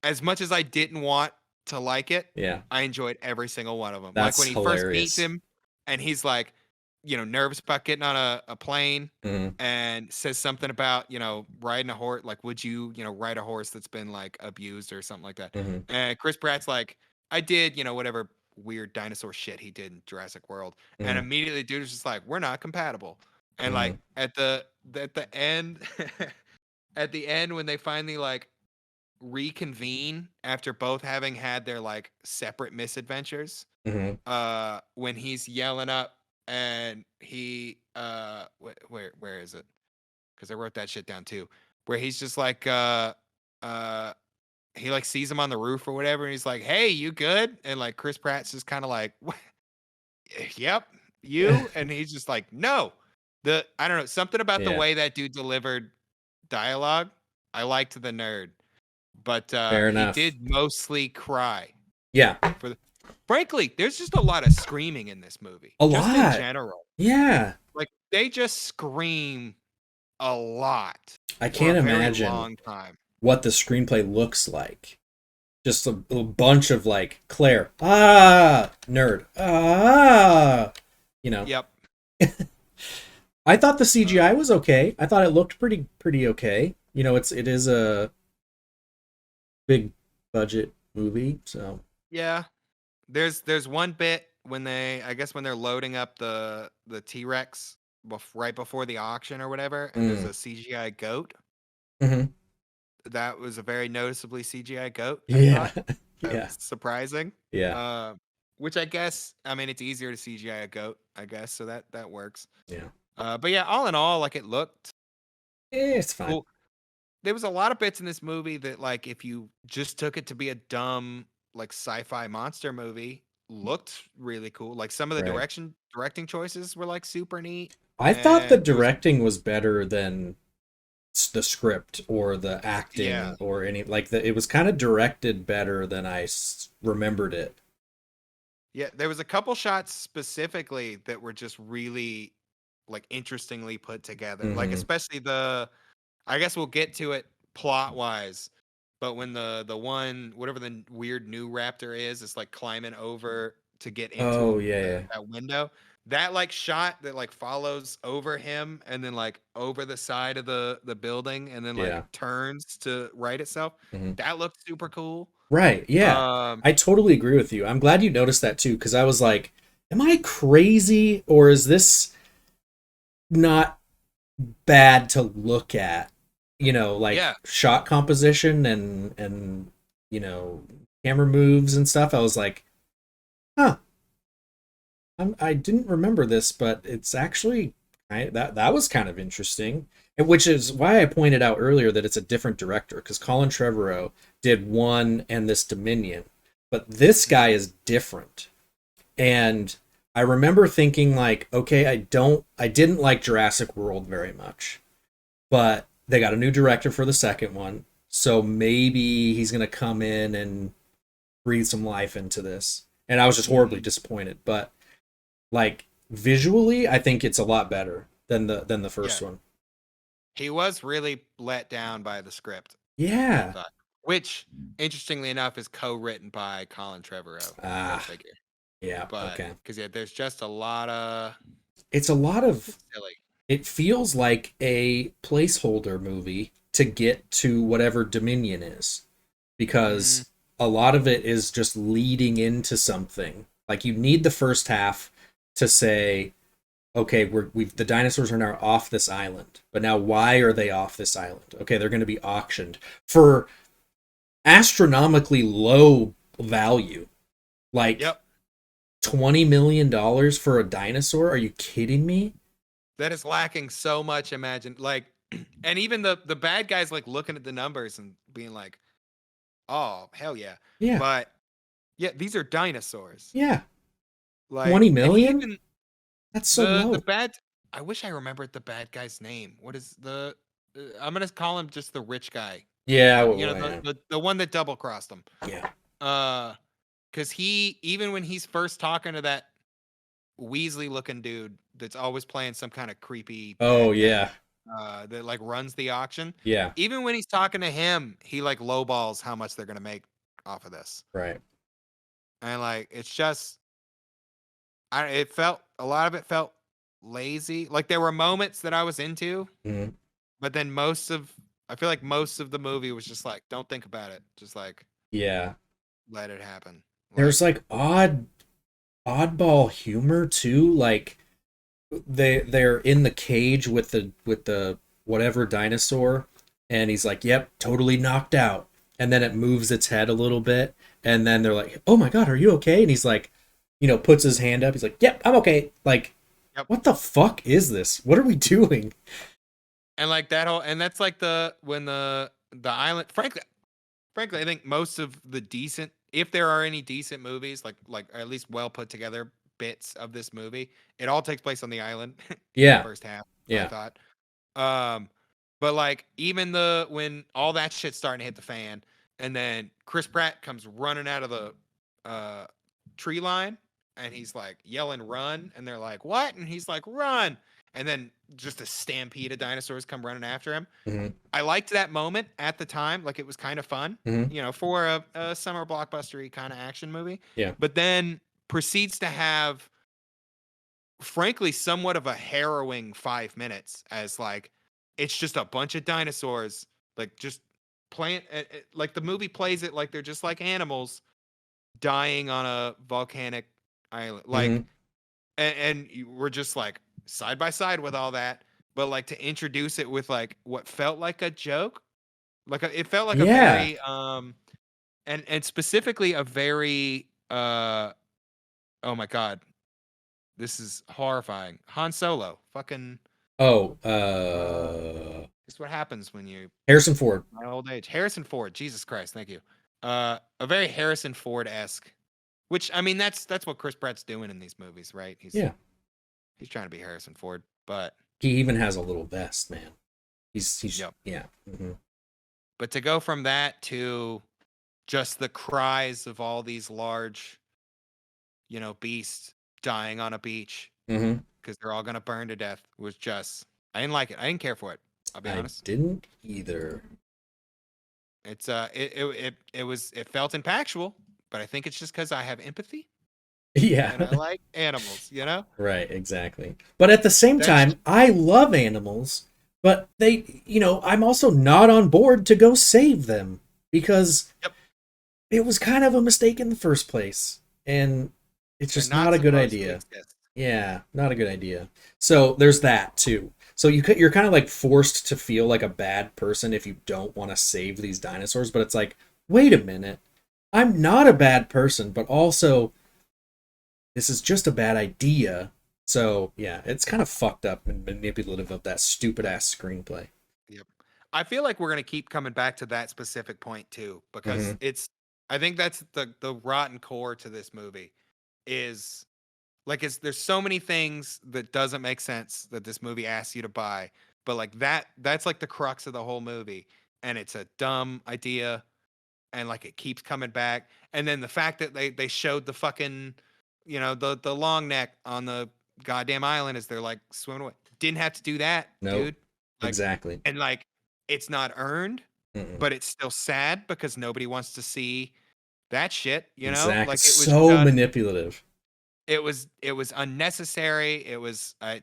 Speaker 3: As much as I didn't want to like it,
Speaker 2: Yeah.
Speaker 3: I enjoyed every single one of them. Like
Speaker 2: That's
Speaker 3: when he first meets
Speaker 2: hilarious.
Speaker 3: him, and he's like, nervous about getting on a plane,
Speaker 2: Mhm.
Speaker 3: and says something about riding a horse. Like, would you ride a horse that's been like abused or something like that?
Speaker 2: Mhm.
Speaker 3: And Chris Pratt's like, I did, whatever weird dinosaur shit he did in Jurassic World, and
Speaker 2: Mhm.
Speaker 3: immediately dude was just like, we're not compatible. And like
Speaker 2: Mhm.
Speaker 3: at the end, at the end when they finally like reconvene after both having had their like separate misadventures,
Speaker 2: Mhm.
Speaker 3: when he's yelling up and he where is it, because I wrote that shit down too, where he's just like uh he like sees him on the roof or whatever, and he's like, hey, you good? And like Chris Pratt's just kind of like, "What? Yep, you." And he's just like, no. I don't know, something about the
Speaker 2: Yeah.
Speaker 3: way that dude delivered dialogue. I liked the nerd, but
Speaker 2: Fair
Speaker 3: he
Speaker 2: enough.
Speaker 3: did mostly cry.
Speaker 2: Yeah.
Speaker 3: Frankly, there's just a lot of screaming in this movie.
Speaker 2: A
Speaker 3: Just
Speaker 2: lot.
Speaker 3: in general.
Speaker 2: Yeah.
Speaker 3: Like they just scream a lot.
Speaker 2: I
Speaker 3: For
Speaker 2: can't
Speaker 3: a very
Speaker 2: imagine
Speaker 3: long time.
Speaker 2: what the screenplay looks like. Just a bunch of like Claire, nerd,
Speaker 3: Yep.
Speaker 2: I thought the CGI was okay. I thought it looked pretty okay. It is a big budget movie, so
Speaker 3: Yeah. There's one bit when they're loading up the T-Rex right before the auction or whatever, and there's a CGI goat.
Speaker 2: Mhm.
Speaker 3: That was a very noticeably CGI goat, I
Speaker 2: Yeah.
Speaker 3: thought. That
Speaker 2: Yeah.
Speaker 3: was surprising.
Speaker 2: Yeah.
Speaker 3: Which I guess, I mean, it's easier to CGI a goat, I guess, so that works.
Speaker 2: Yeah.
Speaker 3: But yeah, all in all, like it looked
Speaker 2: It's fine.
Speaker 3: cool. There was a lot of bits in this movie that, like, if you just took it to be a dumb, like, sci-fi monster movie, looked really cool. Like some of the
Speaker 2: Right.
Speaker 3: directing choices were like super neat.
Speaker 2: I thought the
Speaker 3: And there was
Speaker 2: directing was better than the script or the acting
Speaker 3: yeah,
Speaker 2: or it was kind of directed better than I remembered it.
Speaker 3: there was a couple shots specifically that were just really like interestingly put together. Like
Speaker 2: Mhm.
Speaker 3: especially I guess we'll get to it plot wise, but when the one whatever the weird new raptor is like climbing over to get into
Speaker 2: Oh yeah.
Speaker 3: that window, that like shot that like follows over him and then like over the side of the building and then like
Speaker 2: Yeah.
Speaker 3: turns to right itself,
Speaker 2: Mhm.
Speaker 3: that looked super cool.
Speaker 2: Right, yeah.
Speaker 3: Um,
Speaker 2: I totally agree with you. I'm glad you noticed that too, because I was like, am I crazy or is this not bad to look at? Like
Speaker 3: yeah,
Speaker 2: shot composition and camera moves and stuff. I was like, huh. I didn't remember this, but it's actually that was kind of interesting. And which is why I pointed out earlier that it's a different director, because Colin Trevorrow did One and this Dominion, but this guy is different. And I remember thinking like, okay, I didn't like Jurassic World very much, but they got a new director for the second one, so maybe he's gonna come in and breathe some life into this. And I was just horribly disappointed, but like visually, I think it's a lot better than the first
Speaker 3: yeah.
Speaker 2: one.
Speaker 3: He was really let down by the script, I
Speaker 2: Yeah.
Speaker 3: thought, which interestingly enough is co-written by Colin Trevorrow. Go
Speaker 2: Ah,
Speaker 3: figure.
Speaker 2: yeah.
Speaker 3: But
Speaker 2: Okay.
Speaker 3: because there's just a lot of
Speaker 2: It's a lot of.
Speaker 3: silly.
Speaker 2: It feels like a placeholder movie to get to whatever Dominion is,
Speaker 3: Mm,
Speaker 2: because a lot of it is just leading into something. Like you need the first half to say, okay, the dinosaurs are now off this island, but now why are they off this island? Okay, they're going to be auctioned for astronomically low value, like
Speaker 3: yep,
Speaker 2: $20 million for a dinosaur. Are you kidding me?
Speaker 3: that is lacking so much. Like And even the bad guys like looking at the numbers and being like, "Oh, hell yeah."
Speaker 2: Yeah.
Speaker 3: But yeah, these are dinosaurs.
Speaker 2: Yeah.
Speaker 3: Like,
Speaker 2: 20
Speaker 3: and he
Speaker 2: million?
Speaker 3: even
Speaker 2: That's so
Speaker 3: the
Speaker 2: low.
Speaker 3: bad I wish I remembered the bad guy's name. What is the I'm going to call him just the rich guy.
Speaker 2: Yeah.
Speaker 3: You know,
Speaker 2: Yeah.
Speaker 3: the one that double crossed him.
Speaker 2: Yeah.
Speaker 3: Cuz he even when he's first talking to that Weasley looking dude that's always playing some kind of creepy
Speaker 2: Oh,
Speaker 3: bad guy,
Speaker 2: yeah.
Speaker 3: that like runs the auction.
Speaker 2: Yeah.
Speaker 3: Even when he's talking to him, he like lowballs how much they're gonna make off of this,
Speaker 2: Right.
Speaker 3: and like it's just, it felt a lot of it felt lazy. Like there were moments that I was into,
Speaker 2: Mhm.
Speaker 3: but then I feel like most of the movie was just like, don't think about it, just like
Speaker 2: Yeah.
Speaker 3: let it happen.
Speaker 2: There's like oddball humor too. Like they're in the cage with the whatever dinosaur, and he's like, "Yep, totally knocked out." And then it moves its head a little bit, and then they're like, "Oh my god, are you okay?" And he's like, puts his hand up. He's like, "Yep, I'm okay." Like,
Speaker 3: Yep.
Speaker 2: what the fuck is this? What are we doing?
Speaker 3: And like that whole, and that's like when the island, frankly, I think most of the decent, if there are any decent movies, like at least well put together bits of this movie, it all takes place on the island in the
Speaker 2: Yeah.
Speaker 3: first half. I
Speaker 2: Yeah.
Speaker 3: thought, but like even when all that shit's starting to hit the fan, and then Chris Pratt comes running out of the tree line, and he's like yelling "run," and they're like "what?" and he's like "run," and then just a stampede of dinosaurs come running after him.
Speaker 2: Mhm.
Speaker 3: I liked that moment at the time. Like it was kind of fun,
Speaker 2: Mhm.
Speaker 3: for a summer blockbustery kind of action movie.
Speaker 2: Yeah.
Speaker 3: But then proceeds to have, frankly, somewhat of a harrowing 5 minutes as like it's just a bunch of dinosaurs, like just playing, like the movie plays it like they're just like animals dying on a volcanic island. Like,
Speaker 2: Mhm.
Speaker 3: we're just like side by side with all that. But like to introduce it with like what felt like a joke, like it felt like a
Speaker 2: Yeah.
Speaker 3: very and specifically a very oh my god, this is horrifying. Han Solo, fucking
Speaker 2: Oh,
Speaker 3: this is what happens when you
Speaker 2: Harrison Ford.
Speaker 3: my old age. Harrison Ford, Jesus Christ, thank you. A very Harrison Ford-esque, which I mean that's what Chris Pratt's doing in these movies, right?
Speaker 2: Yeah.
Speaker 3: He's trying to be Harrison Ford, but
Speaker 2: He even has a little vest, man. He's
Speaker 3: Yep.
Speaker 2: yeah. Mhm.
Speaker 3: But to go from that to just the cries of all these large, beasts dying on a beach
Speaker 2: Mhm.
Speaker 3: because they're all gonna burn to death was just, I didn't like it. I didn't care for it. I'll be
Speaker 2: I
Speaker 3: honest.
Speaker 2: didn't either.
Speaker 3: It's it felt impactful, but I think it's just because I have empathy and I
Speaker 2: Yeah.
Speaker 3: like animals.
Speaker 2: Right, exactly. But at the same
Speaker 3: That's
Speaker 2: time, I love animals, but I'm also not on board to go save them because
Speaker 3: Yep.
Speaker 2: it was kind of a mistake in the first place, and it's
Speaker 3: They're
Speaker 2: just
Speaker 3: not
Speaker 2: not a good
Speaker 3: supposed to
Speaker 2: idea.
Speaker 3: exist.
Speaker 2: Yeah, not a good idea. So there's that too. So you're kind of like forced to feel like a bad person if you don't want to save these dinosaurs, but it's like, wait a minute. I'm not a bad person, but also this is just a bad idea. So yeah, it's kind of fucked up and manipulative of that stupid ass screenplay.
Speaker 3: Yep. I feel like we're gonna keep coming back to that specific point too, because
Speaker 2: Mhm.
Speaker 3: I think that's the rotten core to this movie is like there's so many things that doesn't make sense that this movie asks you to buy, but like that's like the crux of the whole movie, and it's a dumb idea, and like it keeps coming back, and then the fact that they showed the fucking, the long neck on the goddamn island as they're like swimming away, didn't have to do that,
Speaker 2: Nope.
Speaker 3: dude. Like,
Speaker 2: Exactly.
Speaker 3: and like it's not earned,
Speaker 2: Mm-mm.
Speaker 3: but it's still sad because nobody wants to see that shit,
Speaker 2: Exactly.
Speaker 3: like it was
Speaker 2: So
Speaker 3: just,
Speaker 2: manipulative.
Speaker 3: it was unnecessary.
Speaker 2: Yeah.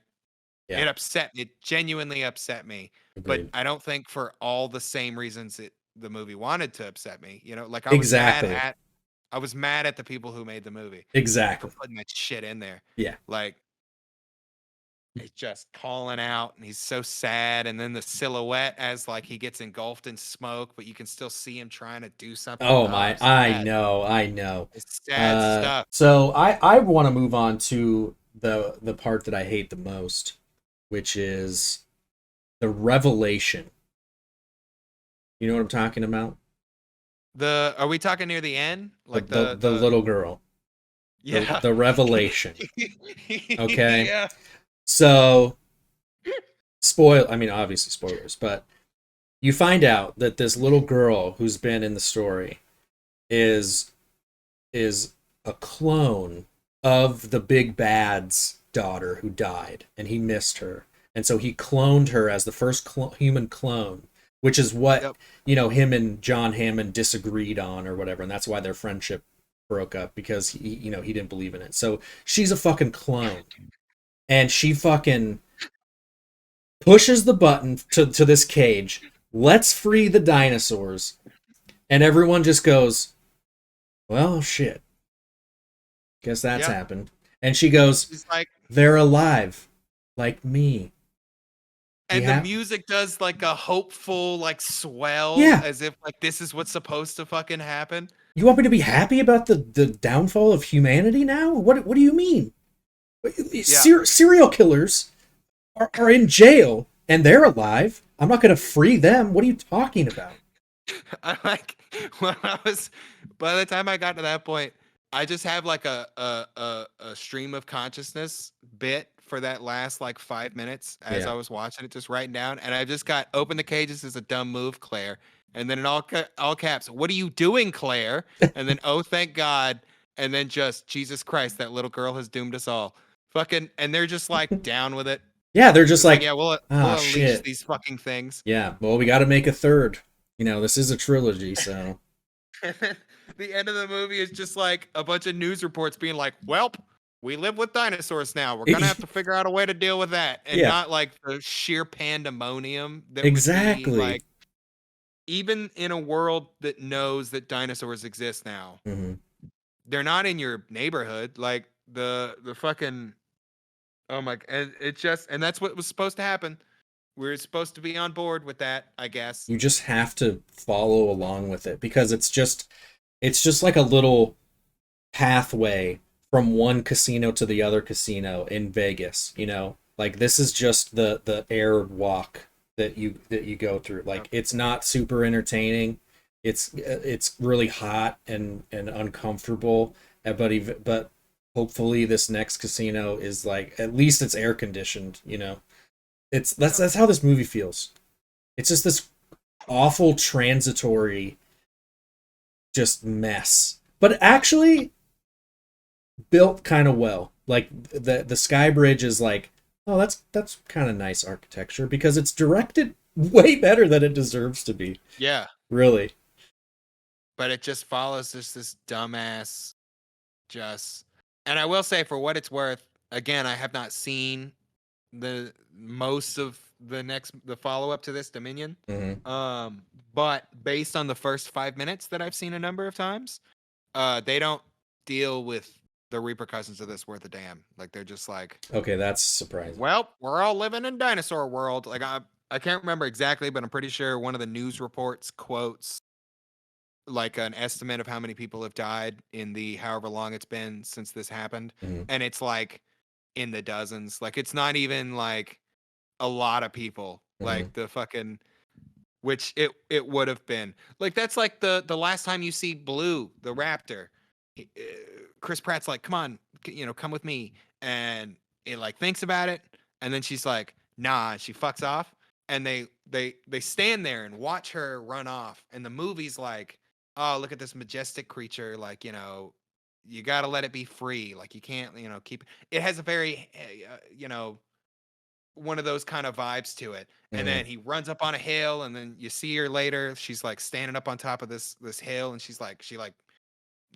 Speaker 3: It upset, it genuinely upset me, but
Speaker 2: Agreed.
Speaker 3: I don't think for all the same reasons the movie wanted to upset me, like
Speaker 2: Exactly.
Speaker 3: I was mad at the people who made the movie for
Speaker 2: Exactly.
Speaker 3: putting that shit in there.
Speaker 2: Yeah.
Speaker 3: Like he's just calling out and he's so sad, and then the silhouette as like he gets engulfed in smoke, but you can still see him trying to do something.
Speaker 2: Oh
Speaker 3: Oh,
Speaker 2: my,
Speaker 3: it's
Speaker 2: I
Speaker 3: sad.
Speaker 2: know, I know.
Speaker 3: It's sad stuff.
Speaker 2: So I want to move on to the part that I hate the most, which is The revelation. You know what I'm talking about?
Speaker 3: Are we talking near the end? Like
Speaker 2: The little girl.
Speaker 3: yeah.
Speaker 2: The revelation. Okay.
Speaker 3: Yeah.
Speaker 2: So obviously spoilers, but you find out that this little girl who's been in the story is a clone of the big bad's daughter who died, and he missed her, and so he cloned her as the first human clone, which is what him and John Hammond disagreed on or whatever, and that's why their friendship broke up, because he didn't believe in it. So she's a fucking clone, and she fucking pushes the button to this cage. Let's free the dinosaurs. And everyone just goes, well, shit. Guess that's happened. And she goes,
Speaker 3: like,
Speaker 2: they're alive, like me.
Speaker 3: And the music does like a hopeful, like, swell, as if like this is what's supposed to fucking happen.
Speaker 2: You want me to be happy about the downfall of humanity now? What do you mean? Serial killers are in jail and they're alive. I'm not going to free them. What are you talking about?
Speaker 3: I like by the time I got to that point, I just have like a stream of consciousness bit for that last like 5 minutes as I was watching it, just writing down, and I just got open the cages is a dumb move, Claire, and then in all caps, what are you doing, Claire? And then oh thank God, and then just Jesus Christ, that little girl has doomed us all. Fucking, and they're just like down with it.
Speaker 2: Yeah, they're just like,
Speaker 3: yeah, we'll unleash these fucking things.
Speaker 2: Yeah, well, we got to make a third. This is a trilogy, so.
Speaker 3: The end of the movie is just like a bunch of news reports being like, "Welp, we live with dinosaurs now. We're gonna have to figure out a way to deal with that," and not like the sheer pandemonium that would be like, even in a world that knows that dinosaurs exist now, they're not in your neighborhood. Like the fucking, oh my, and and that's what was supposed to happen. We're supposed to be on board with that, I guess.
Speaker 2: You just have to follow along with it, because it's just like a little pathway from one casino to the other casino in Vegas, like this is just the air walk that you go through. Like, it's not super entertaining. It's really hot and uncomfortable, but hopefully this next casino is like, at least it's air conditioned, that's how this movie feels. It's just this awful transitory just mess, but actually built kind of well. Like the sky bridge is like, oh, that's kind of nice architecture, because it's directed way better than it deserves to be.
Speaker 3: Yeah,
Speaker 2: really.
Speaker 3: But it just follows this dumbass and I will say, for what it's worth, again, I have not seen the most of the follow-up to this, Dominion. But based on the first 5 minutes that I've seen a number of times, they don't deal with the repercussions of this worth a damn. Like, they're just like,
Speaker 2: okay, that's surprising.
Speaker 3: Well, we're all living in dinosaur world. Like, I can't remember exactly, but I'm pretty sure one of the news reports quotes like an estimate of how many people have died in the however long it's been since this happened, and it's like in the dozens. Like, it's not even like a lot of people. Like the fucking, which it would have been. Like, that's like the last time you see Blue the raptor, Chris Pratt's like, come on, come with me, and it like thinks about it, and then she's like, nah, and she fucks off, and they stand there and watch her run off, and the movie's like, oh, look at this majestic creature, like, you got to let it be free. Like, you can't, keep it. Has a very, one of those kind of vibes to it. And then he runs up on a hill, and then you see her later. She's like standing up on top of this hill, and she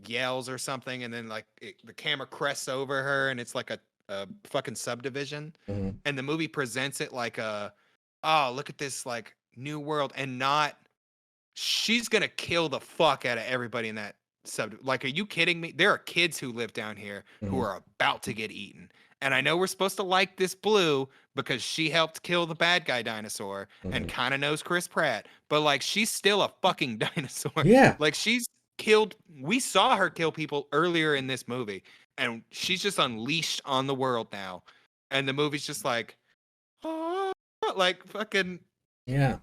Speaker 3: yells or something. And then like the camera crests over her, and it's like a fucking subdivision. And the movie presents it like oh, look at this like new world, and not, she's gonna kill the fuck out of everybody in that like, are you kidding me? There are kids who live down here who are about to get eaten. And I know we're supposed to like this Blue because she helped kill the bad guy dinosaur and kind of knows Chris Pratt, but like, she's still a fucking dinosaur.
Speaker 2: Yeah.
Speaker 3: Like, we saw her kill people earlier in this movie, and she's just unleashed on the world now. And the movie's just like, oh, Like fucking.
Speaker 2: Yeah.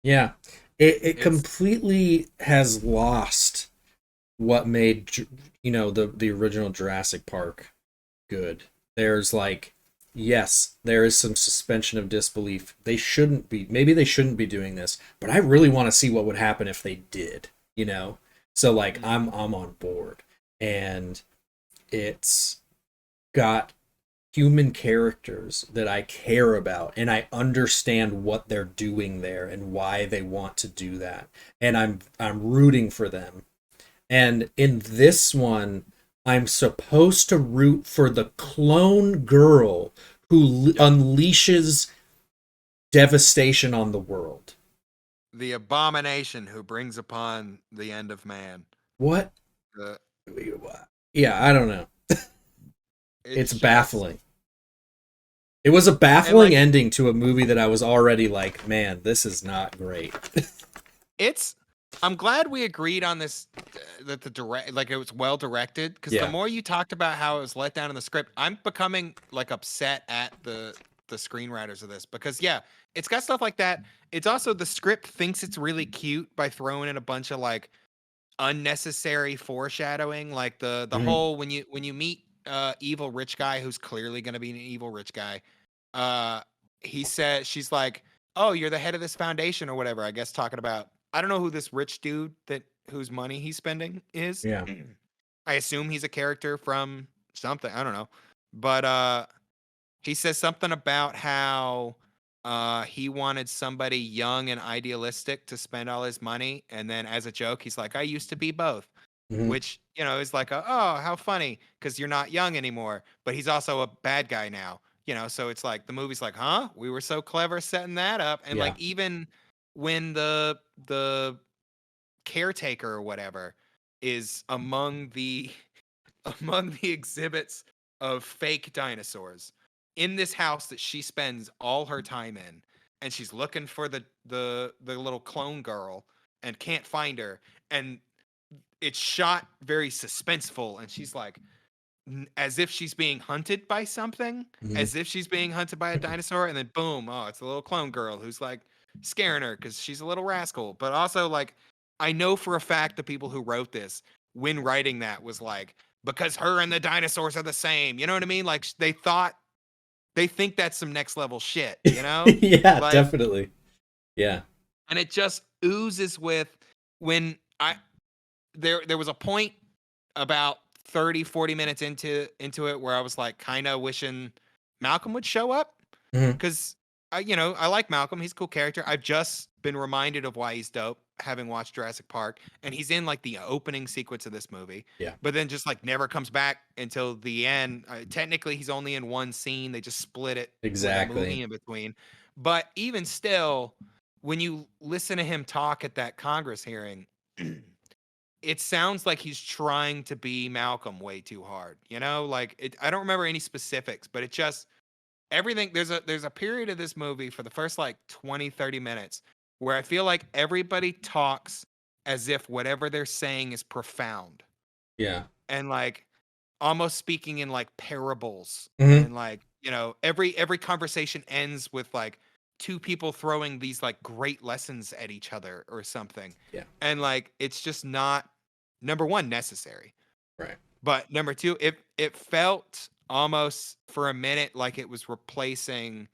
Speaker 2: Yeah. It
Speaker 3: It's
Speaker 2: completely has lost what made, the original Jurassic Park good. There's like, yes, there is some suspension of disbelief. Maybe they shouldn't be doing this, but I really want to see what would happen if they did, you know? So like I'm on board. And it's got human characters that I care about, and I understand what they're doing there and why they want to do that. And I'm rooting for them. And in this one, I'm supposed to root for the clone girl who unleashes devastation on the world.
Speaker 3: the abomination who brings upon the end of man.
Speaker 2: What?
Speaker 3: The,
Speaker 2: Yeah, I don't know. It's
Speaker 3: just-
Speaker 2: baffling. It was a baffling
Speaker 3: like,
Speaker 2: ending to a movie that I was already like, man, this is not great.
Speaker 3: I'm glad we agreed on this, that it was well directed, because
Speaker 2: Yeah.
Speaker 3: the more you talked about how it was let down in the script, I'm becoming like upset at the screenwriters of this, because yeah, it's got stuff like that. It's also, the script thinks it's really cute by throwing in a bunch of like unnecessary foreshadowing, like the
Speaker 2: Mhm.
Speaker 3: whole when you meet evil rich guy who's clearly going to be an evil rich guy. He said, she's like, oh, you're the head of this foundation or whatever, I guess, talking about, I don't know who this rich dude whose money he's spending is.
Speaker 2: Yeah.
Speaker 3: I assume he's a character from something, I don't know, but he says something about how he wanted somebody young and idealistic to spend all his money, and then as a joke he's like, I used to be both.
Speaker 2: Mhm.
Speaker 3: Which, is like, oh, how funny, because you're not young anymore, but he's also a bad guy now, so it's like the movie's like, huh, we were so clever setting that up. And
Speaker 2: Yeah.
Speaker 3: like, even when the caretaker or whatever is among the among the exhibits of fake dinosaurs in this house that she spends all her time in, and she's looking for the little clone girl and can't find her, and it's shot very suspenseful, and she's like, as if she's being hunted by something,
Speaker 2: Mhm.
Speaker 3: as if she's being hunted by a dinosaur, and then boom, oh, it's a little clone girl who's like scaring her because she's a little rascal. But also, like, I know for a fact the people who wrote this, when writing that, was like, because her and the dinosaurs are the same, you know what I mean? Like, they think that's some next level shit,
Speaker 2: Yeah,
Speaker 3: like,
Speaker 2: definitely. Yeah.
Speaker 3: and it just oozes with, when there was a point about 30, 40 minutes into it where I was like kind of wishing Malcolm would show up,
Speaker 2: Mhm.
Speaker 3: because I like Malcolm. He's a cool character. I've just been reminded of why he's dope, having watched Jurassic Park, and he's in like the opening sequence of this movie.
Speaker 2: Yeah.
Speaker 3: But then just like never comes back until the end. Technically, he's only in one scene. They just split it with a
Speaker 2: Exactly.
Speaker 3: movie in between. But even still, when you listen to him talk at that Congress hearing, it sounds like he's trying to be Malcolm way too hard. Like, I don't remember any specifics, but it just, everything, there's a period of this movie for the first like 20, 30 minutes where I feel like everybody talks as if whatever they're saying is profound,
Speaker 2: Yeah.
Speaker 3: and like almost speaking in like parables.
Speaker 2: Mhm.
Speaker 3: And like, every conversation ends with like two people throwing these like great lessons at each other or something.
Speaker 2: Yeah.
Speaker 3: And like, it's just not, number one, necessary.
Speaker 2: Right.
Speaker 3: But number two, it felt almost for a minute like it was replacing,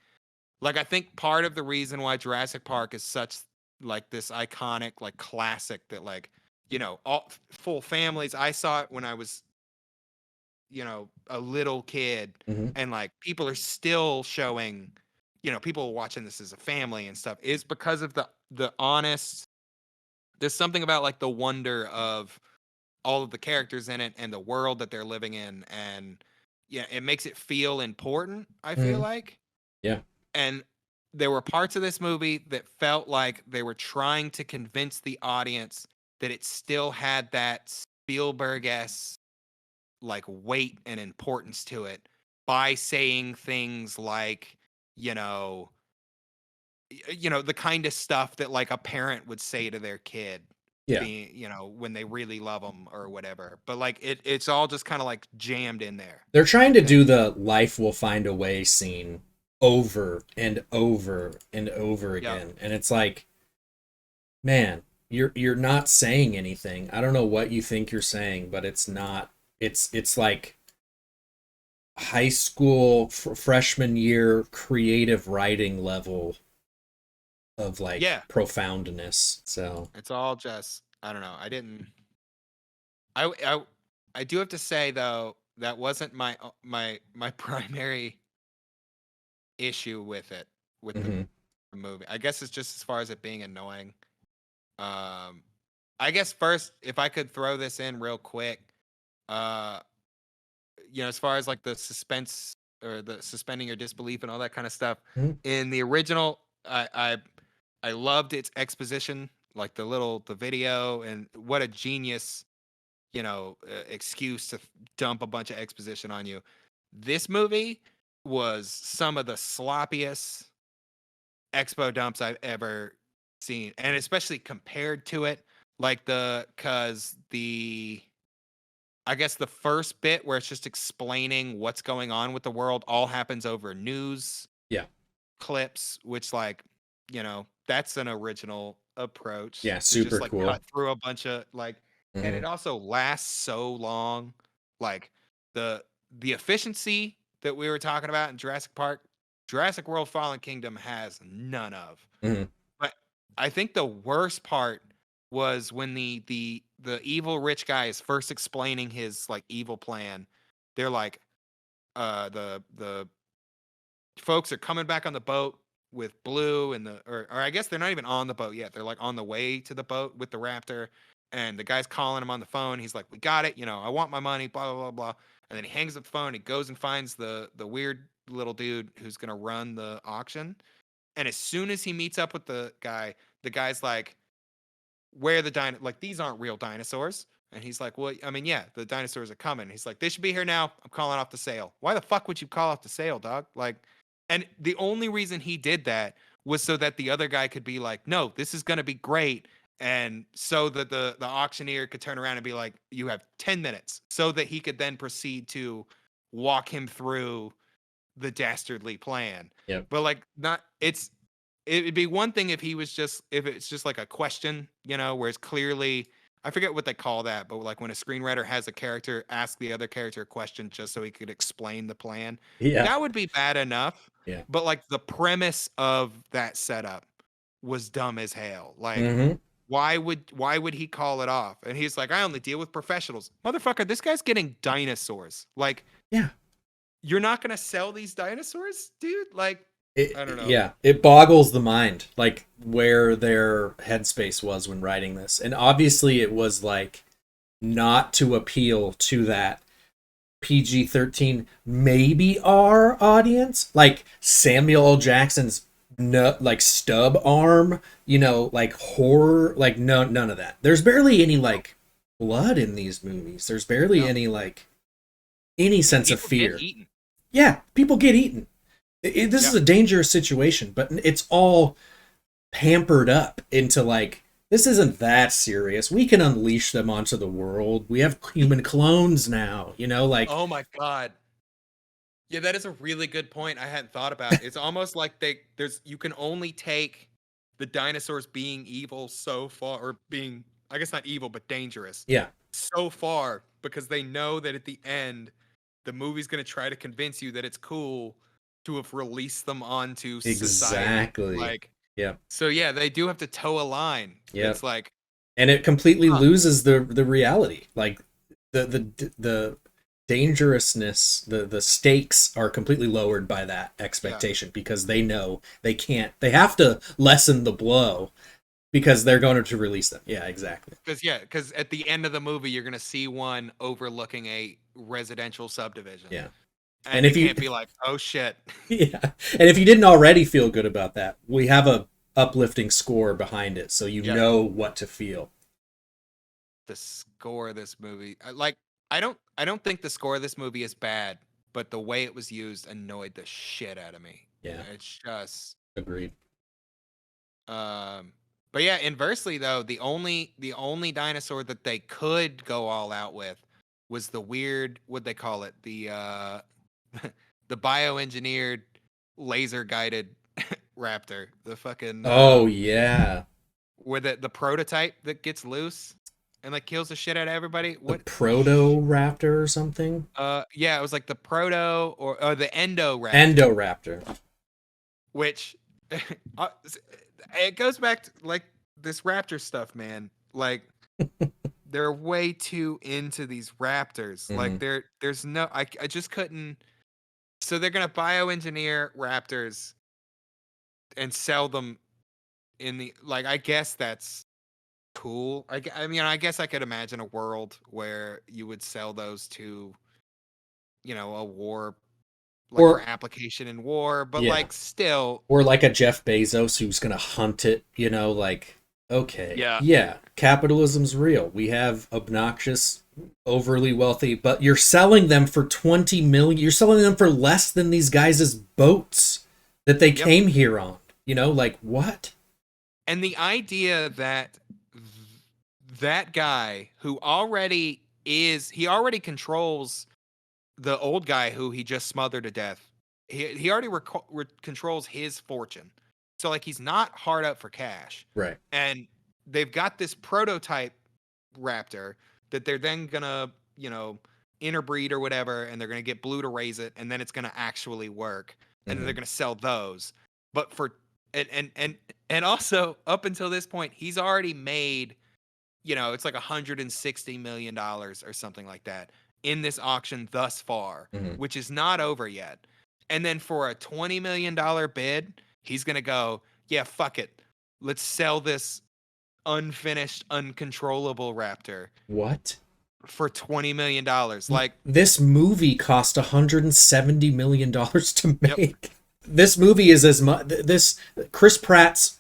Speaker 3: like, I think part of the reason why Jurassic Park is such like this iconic, like, classic that, like, all full families. I saw it when I was, a little kid,
Speaker 2: Mhm.
Speaker 3: and like people are still showing, people watching this as a family and stuff, is because of the honest, there's something about like the wonder of all of the characters in it and the world that they're living in, and yeah, it makes it feel important, I feel
Speaker 2: Mhm.
Speaker 3: like.
Speaker 2: Yeah.
Speaker 3: And there were parts of this movie that felt like they were trying to convince the audience that it still had that Spielberg-esque like weight and importance to it, by saying things like, you know, the kind of stuff that like a parent would say to their kid,
Speaker 2: Yeah.
Speaker 3: being, when they really love them or whatever. But like, it's all just kind of like jammed in there.
Speaker 2: They're trying to do the life will find a way scene over and over and over again. And it's like, man, you're not saying anything. I don't know what you think you're saying, but it's not. It's like high school freshman year creative writing level of like profoundness. So
Speaker 3: it's all just, I don't know. I do have to say though, that wasn't my primary issue with it, with the movie. I guess it's just as far as it being annoying. I guess first, if I could throw this in real quick, as far as like the suspense or the suspending your disbelief and all that kind of stuff, in the original, I loved its exposition, like the video, and what a genius, excuse to dump a bunch of exposition on you. This movie was some of the sloppiest expo dumps I've ever seen, and especially compared to it, like I guess the first bit where it's just explaining what's going on with the world all happens over news clips, which that's an original approach.
Speaker 2: Yeah,
Speaker 3: to
Speaker 2: super
Speaker 3: just,
Speaker 2: cool.
Speaker 3: cut through a bunch of and it also lasts so long. Like the efficiency that we were talking about in Jurassic Park, Jurassic World Fallen Kingdom has none of. But I think the worst part was when the evil rich guy is first explaining his evil plan. They're like, the folks are coming back on the boat with Blue and or I guess they're not even on the boat yet. They're like on the way to the boat with the raptor, and the guy's calling him on the phone. He's like, "We got it. I want my money." Blah blah blah blah. And then he hangs up the phone. He goes and finds the weird little dude who's gonna run the auction. And as soon as he meets up with the guy's like, "Where are the like, these aren't real dinosaurs." And he's like, "Well, I mean, yeah, the dinosaurs are coming." He's like, "They should be here now. I'm calling off the sale." Why the fuck would you call off the sale, dog? And the only reason he did that was so that the other guy could be like, "No, this is gonna be great." And so that the auctioneer could turn around and be like, "You have 10 minutes," so that he could then proceed to walk him through the dastardly plan.
Speaker 2: Yep.
Speaker 3: But it'd be one thing if it's just like a question, where it's clearly, I forget what they call that, but like when a screenwriter has a character ask the other character a question just so he could explain the plan.
Speaker 2: Yeah.
Speaker 3: That would be bad enough.
Speaker 2: Yeah.
Speaker 3: But like the premise of that setup was dumb as hell. Why would he call it off? And he's like, "I only deal with professionals." Motherfucker, this guy's getting dinosaurs.
Speaker 2: Yeah.
Speaker 3: You're not gonna sell these dinosaurs, dude? I don't know.
Speaker 2: Yeah, it boggles the mind, like where their headspace was when writing this. And obviously it was like not to appeal to that PG-13, maybe our audience, like Samuel L. Jackson's stub arm, like horror, like none of that. There's barely any blood in these movies. There's barely any sense of fear. Yeah, people get eaten. This is a dangerous situation, but it's all pampered up into this isn't that serious. We can unleash them onto the world. We have human clones now,
Speaker 3: Oh my god. Yeah, that is a really good point. I hadn't thought about. It's almost like you can only take the dinosaurs being evil so far, or being, I guess not evil, but dangerous.
Speaker 2: Yeah.
Speaker 3: So far, because they know that at the end, the movie's going to try to convince you that it's cool to have released them onto society.
Speaker 2: Exactly. Yeah.
Speaker 3: So yeah, they do have to toe a line.
Speaker 2: Yeah.
Speaker 3: It's like,
Speaker 2: and it completely loses the reality. Like the dangerousness, the stakes are completely lowered by that expectation because they know they have to lessen the blow because they're going to release them. Yeah, exactly.
Speaker 3: Because at the end of the movie, you're going to see one overlooking a residential subdivision.
Speaker 2: Yeah.
Speaker 3: And if you can't be like, "Oh shit."
Speaker 2: Yeah. And if you didn't already feel good about that, we have a uplifting score behind it, so you know what to feel.
Speaker 3: The score of this movie, I don't think the score of this movie is bad, but the way it was used annoyed the shit out of me.
Speaker 2: Yeah.
Speaker 3: It's just
Speaker 2: agreed.
Speaker 3: But yeah, inversely though, the only dinosaur that they could go all out with was the weird, what'd they call it? The the bioengineered laser guided raptor, the fucking
Speaker 2: Oh yeah,
Speaker 3: where the prototype that gets loose and like kills the shit out of everybody.
Speaker 2: the
Speaker 3: What?
Speaker 2: proto raptor or something.
Speaker 3: Yeah, it was like the proto or the endo raptor,
Speaker 2: Endoraptor.
Speaker 3: which it goes back to like this raptor stuff, man. Like they're way too into these raptors. Like
Speaker 2: Mhm.
Speaker 3: there's no I just couldn't. So they're gonna bioengineer raptors and sell them in the like. I guess that's cool. I mean, I guess I could imagine a world where you would sell those to, a war, like for
Speaker 2: Or
Speaker 3: application in war, but
Speaker 2: yeah,
Speaker 3: like still,
Speaker 2: or like a Jeff Bezos who's gonna hunt it. Like okay,
Speaker 3: yeah,
Speaker 2: yeah, capitalism's real. We have obnoxious, overly wealthy, but you're selling them for 20 million. You're selling them for less than these guys' boats that they
Speaker 3: yep.
Speaker 2: came here on. Like what?
Speaker 3: And the idea that that guy who he already controls the old guy who he just smothered to death. He already controls his fortune. So like he's not hard up for cash.
Speaker 2: Right.
Speaker 3: And they've got this prototype raptor that they're then gonna, interbreed or whatever, and they're gonna get Blue to raise it, and then it's gonna actually work. And then they're gonna sell those. But for and also up until this point, he's already made, it's like $160 million or something like that in this auction thus far, which is not over yet. And then for a $20 million bid, he's going to go, yeah, fuck it. Let's sell this unfinished, uncontrollable raptor.
Speaker 2: What?
Speaker 3: For $20 million. Like,
Speaker 2: this movie cost $170 million to make.
Speaker 3: Yep.
Speaker 2: This movie is as much. This Chris Pratt's,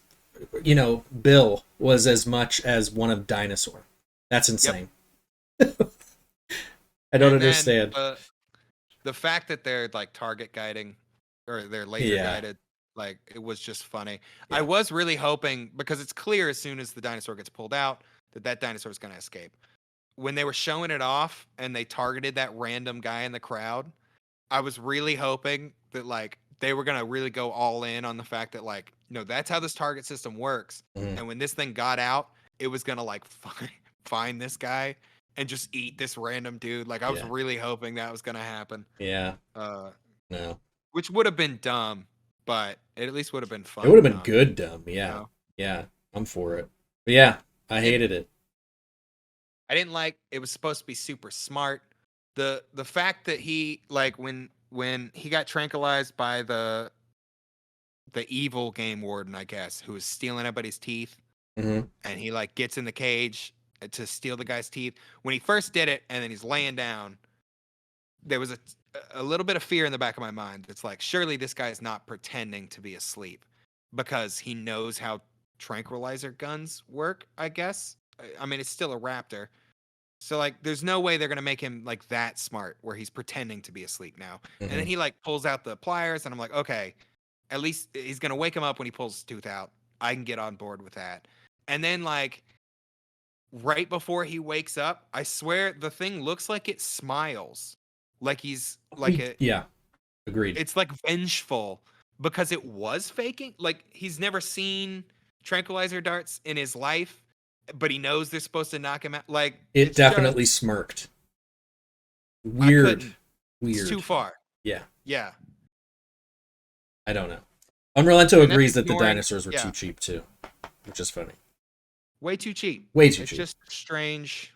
Speaker 2: bill was as much as one of Dinosaur. That's insane. Yep. I don't understand.
Speaker 3: The fact that they're like target guiding or they're laser guided, like it was just funny. Yeah. I was really hoping, because it's clear as soon as the dinosaur gets pulled out that dinosaur is going to escape. When they were showing it off and they targeted that random guy in the crowd, I was really hoping that like they were going to really go all in on the fact that like, that's how this target system works. And when this thing got out, it was going to like find this guy and just eat this random dude. Like I was really hoping that was going to happen.
Speaker 2: Yeah.
Speaker 3: No. Which would have been dumb, but it at least would have been fun.
Speaker 2: It would have been good dumb. Yeah. Yeah. I'm for it. But yeah, I hated it.
Speaker 3: I didn't like it. Was supposed to be super smart. The fact that he like when he got tranquilized by the evil game warden, I guess, who was stealing everybody's teeth, and he like gets in the cage to steal the guy's teeth. When he first did it, and then he's laying down, there was a little bit of fear in the back of my mind. It's like, surely this guy's not pretending to be asleep because he knows how tranquilizer guns work, I guess. I mean, it's still a raptor. So like, there's no way they're going to make him like that smart where he's pretending to be asleep now. And then he like pulls out the pliers and I'm like, okay, at least he's going to wake him up when he pulls his tooth out. I can get on board with that. And then like right before he wakes up, I swear the thing looks like it smiles. Like he's like
Speaker 2: yeah, agreed.
Speaker 3: It's like vengeful because it was faking. Like he's never seen tranquilizer darts in his life, but he knows they're supposed to knock him out. Like
Speaker 2: it definitely smirked. Weird.
Speaker 3: It's too far.
Speaker 2: Yeah.
Speaker 3: Yeah.
Speaker 2: I don't know. Unrelento agrees that the dinosaurs were too cheap too, which is funny.
Speaker 3: Way too cheap.
Speaker 2: Way too cheap.
Speaker 3: It's just strange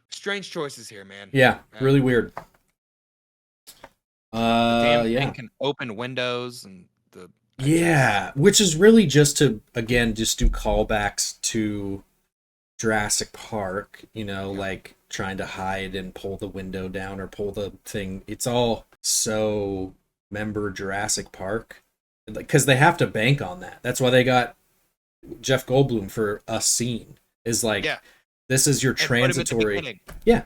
Speaker 3: choices here, man.
Speaker 2: Yeah, really weird.
Speaker 3: The damn thing can open windows and
Speaker 2: which is really just to again just do callbacks to Jurassic Park, like trying to hide and pull the window down or pull the thing. It's all so remember Jurassic Park, because they have to bank on that. That's why they got Jeff Goldblum for a scene. Is like this is your transitory. Yeah,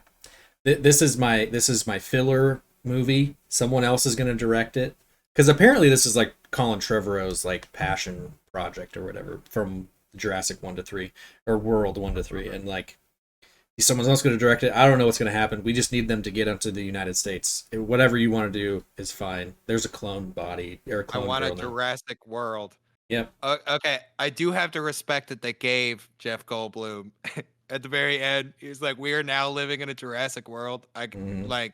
Speaker 2: this is my filler movie. Someone else is going to direct it, because apparently this is like Colin Trevorrow's like passion project or whatever from Jurassic 1 to 3 or World 1 to 3, and like someone else going to direct it. I don't know what's going to happen. We just need them to get up to the United States. Whatever you want to do is fine. There's a clone body or a
Speaker 3: I
Speaker 2: clone
Speaker 3: want a
Speaker 2: girl now.
Speaker 3: Jurassic World.
Speaker 2: Yep.
Speaker 3: Okay, I do have to respect that they gave Jeff Goldblum at the very end. He's like, "We are now living in a Jurassic World." Like,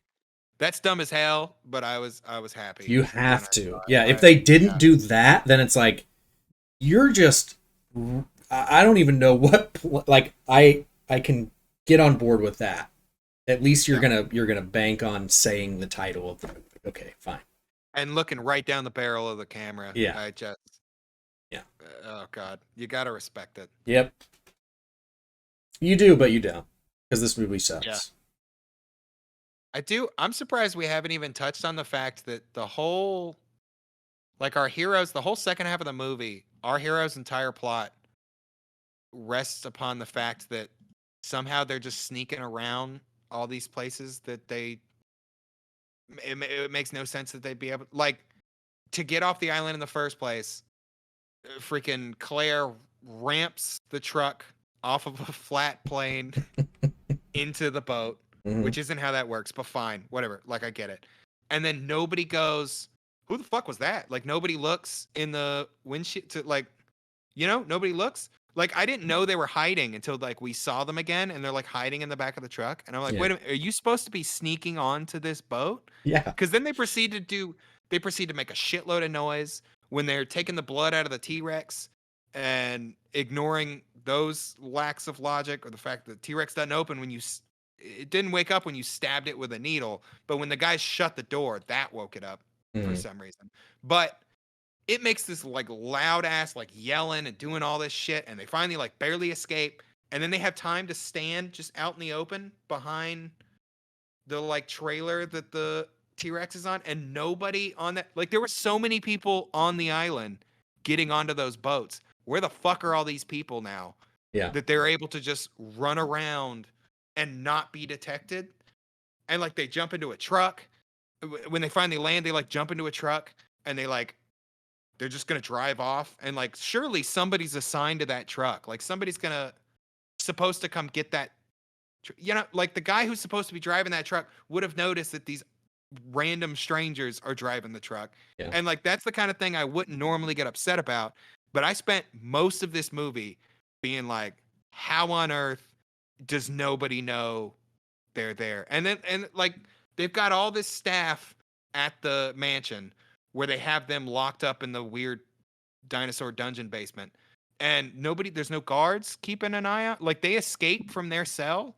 Speaker 3: that's dumb as hell, but I was happy.
Speaker 2: You
Speaker 3: when
Speaker 2: have
Speaker 3: I
Speaker 2: to.
Speaker 3: saw it.
Speaker 2: Yeah, if they didn't do that, then it's like you're just I don't even know what like I can get on board with that. At least you're gonna bank on saying the title of the movie. Okay, fine.
Speaker 3: And looking right down the barrel of the camera.
Speaker 2: Yeah.
Speaker 3: I just
Speaker 2: Yeah.
Speaker 3: Oh god, you gotta respect it.
Speaker 2: Yep. You do, but you don't, because this movie sucks.
Speaker 3: Yeah. I do. I'm surprised we haven't even touched on the fact that the whole, like our heroes, the whole second half of the movie, our hero's entire plot rests upon the fact that somehow they're just sneaking around all these places that it makes no sense that they'd be able, like, to get off the island in the first place. Freaking Claire ramps the truck off of a flat plane into the boat, which isn't how that works, but fine, whatever. Like, I get it. And then nobody goes, "Who the fuck was that?" Like, nobody looks in the windshield to, like, nobody looks. Like, I didn't know they were hiding until, like, we saw them again, and they're, like, hiding in the back of the truck. And I'm like, wait a minute, are you supposed to be sneaking onto this boat?
Speaker 2: Yeah.
Speaker 3: Because then they proceed to make a shitload of noise when they're taking the blood out of the T-Rex and ignoring those lacks of logic, or the fact that the T-Rex doesn't open when it didn't wake up when you stabbed it with a needle, but when the guys shut the door, that woke it up for some reason. But it makes this like loud ass like yelling and doing all this shit, and they finally like barely escape, and then they have time to stand just out in the open behind the like trailer that the T-Rex is on, and nobody on that, like, there were so many people on the island getting onto those boats. Where the fuck are all these people now?
Speaker 2: Yeah.
Speaker 3: That they're able to just run around and not be detected. And like they jump into a truck. When they finally land, they like jump into a truck and they're just gonna drive off. And like surely somebody's assigned to that truck. Like somebody's supposed to come get that. Like the guy who's supposed to be driving that truck would have noticed that these random strangers are driving the truck.
Speaker 2: Yeah.
Speaker 3: And like that's the kind of thing I wouldn't normally get upset about. But I spent most of this movie being like, how on earth does nobody know they're there? And like they've got all this staff at the mansion where they have them locked up in the weird dinosaur dungeon basement. And there's no guards keeping an eye out. Like they escape from their cell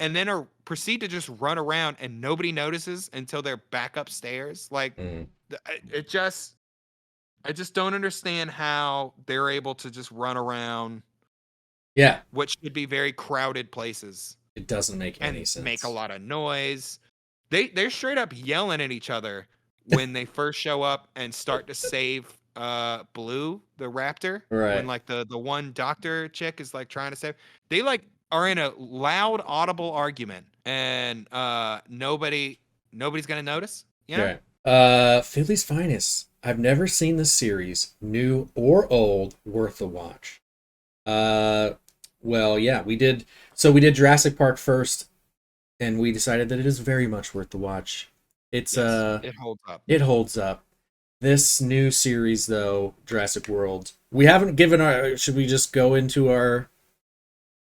Speaker 3: and then proceed to just run around and nobody notices until they're back upstairs. Like I just don't understand how they're able to just run around.
Speaker 2: Yeah.
Speaker 3: What should be very crowded places.
Speaker 2: It doesn't make any sense.
Speaker 3: Make a lot of noise. They're straight up yelling at each other when they first show up and start to save Blue, the raptor.
Speaker 2: Right.
Speaker 3: When like the one doctor chick is like trying to save. They like are in a loud, audible argument, and nobody's gonna notice.
Speaker 2: Right. Philly's Finest. I've never seen this series, new or old, worth a watch. Well, yeah, we did. So we did Jurassic Park first, and we decided that it is very much worth the watch. It
Speaker 3: holds up.
Speaker 2: It holds up. This new series, though, Jurassic World, we haven't given our. Should we just go into our?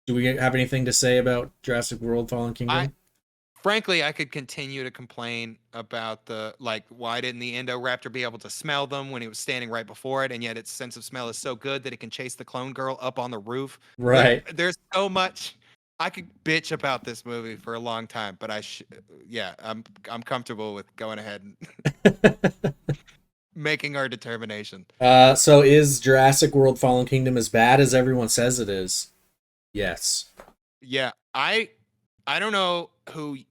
Speaker 2: Do we have anything to say about Jurassic World: Fallen Kingdom?
Speaker 3: Frankly, I could continue to complain about why didn't the Indoraptor be able to smell them when it was standing right before it, and yet its sense of smell is so good that it can chase the clone girl up on the roof.
Speaker 2: Right.
Speaker 3: There's so much I could bitch about this movie for a long time, but I'm comfortable with going ahead and making our determination.
Speaker 2: So is Jurassic World: Fallen Kingdom as bad as everyone says it is? Yes.
Speaker 3: Yeah, I don't know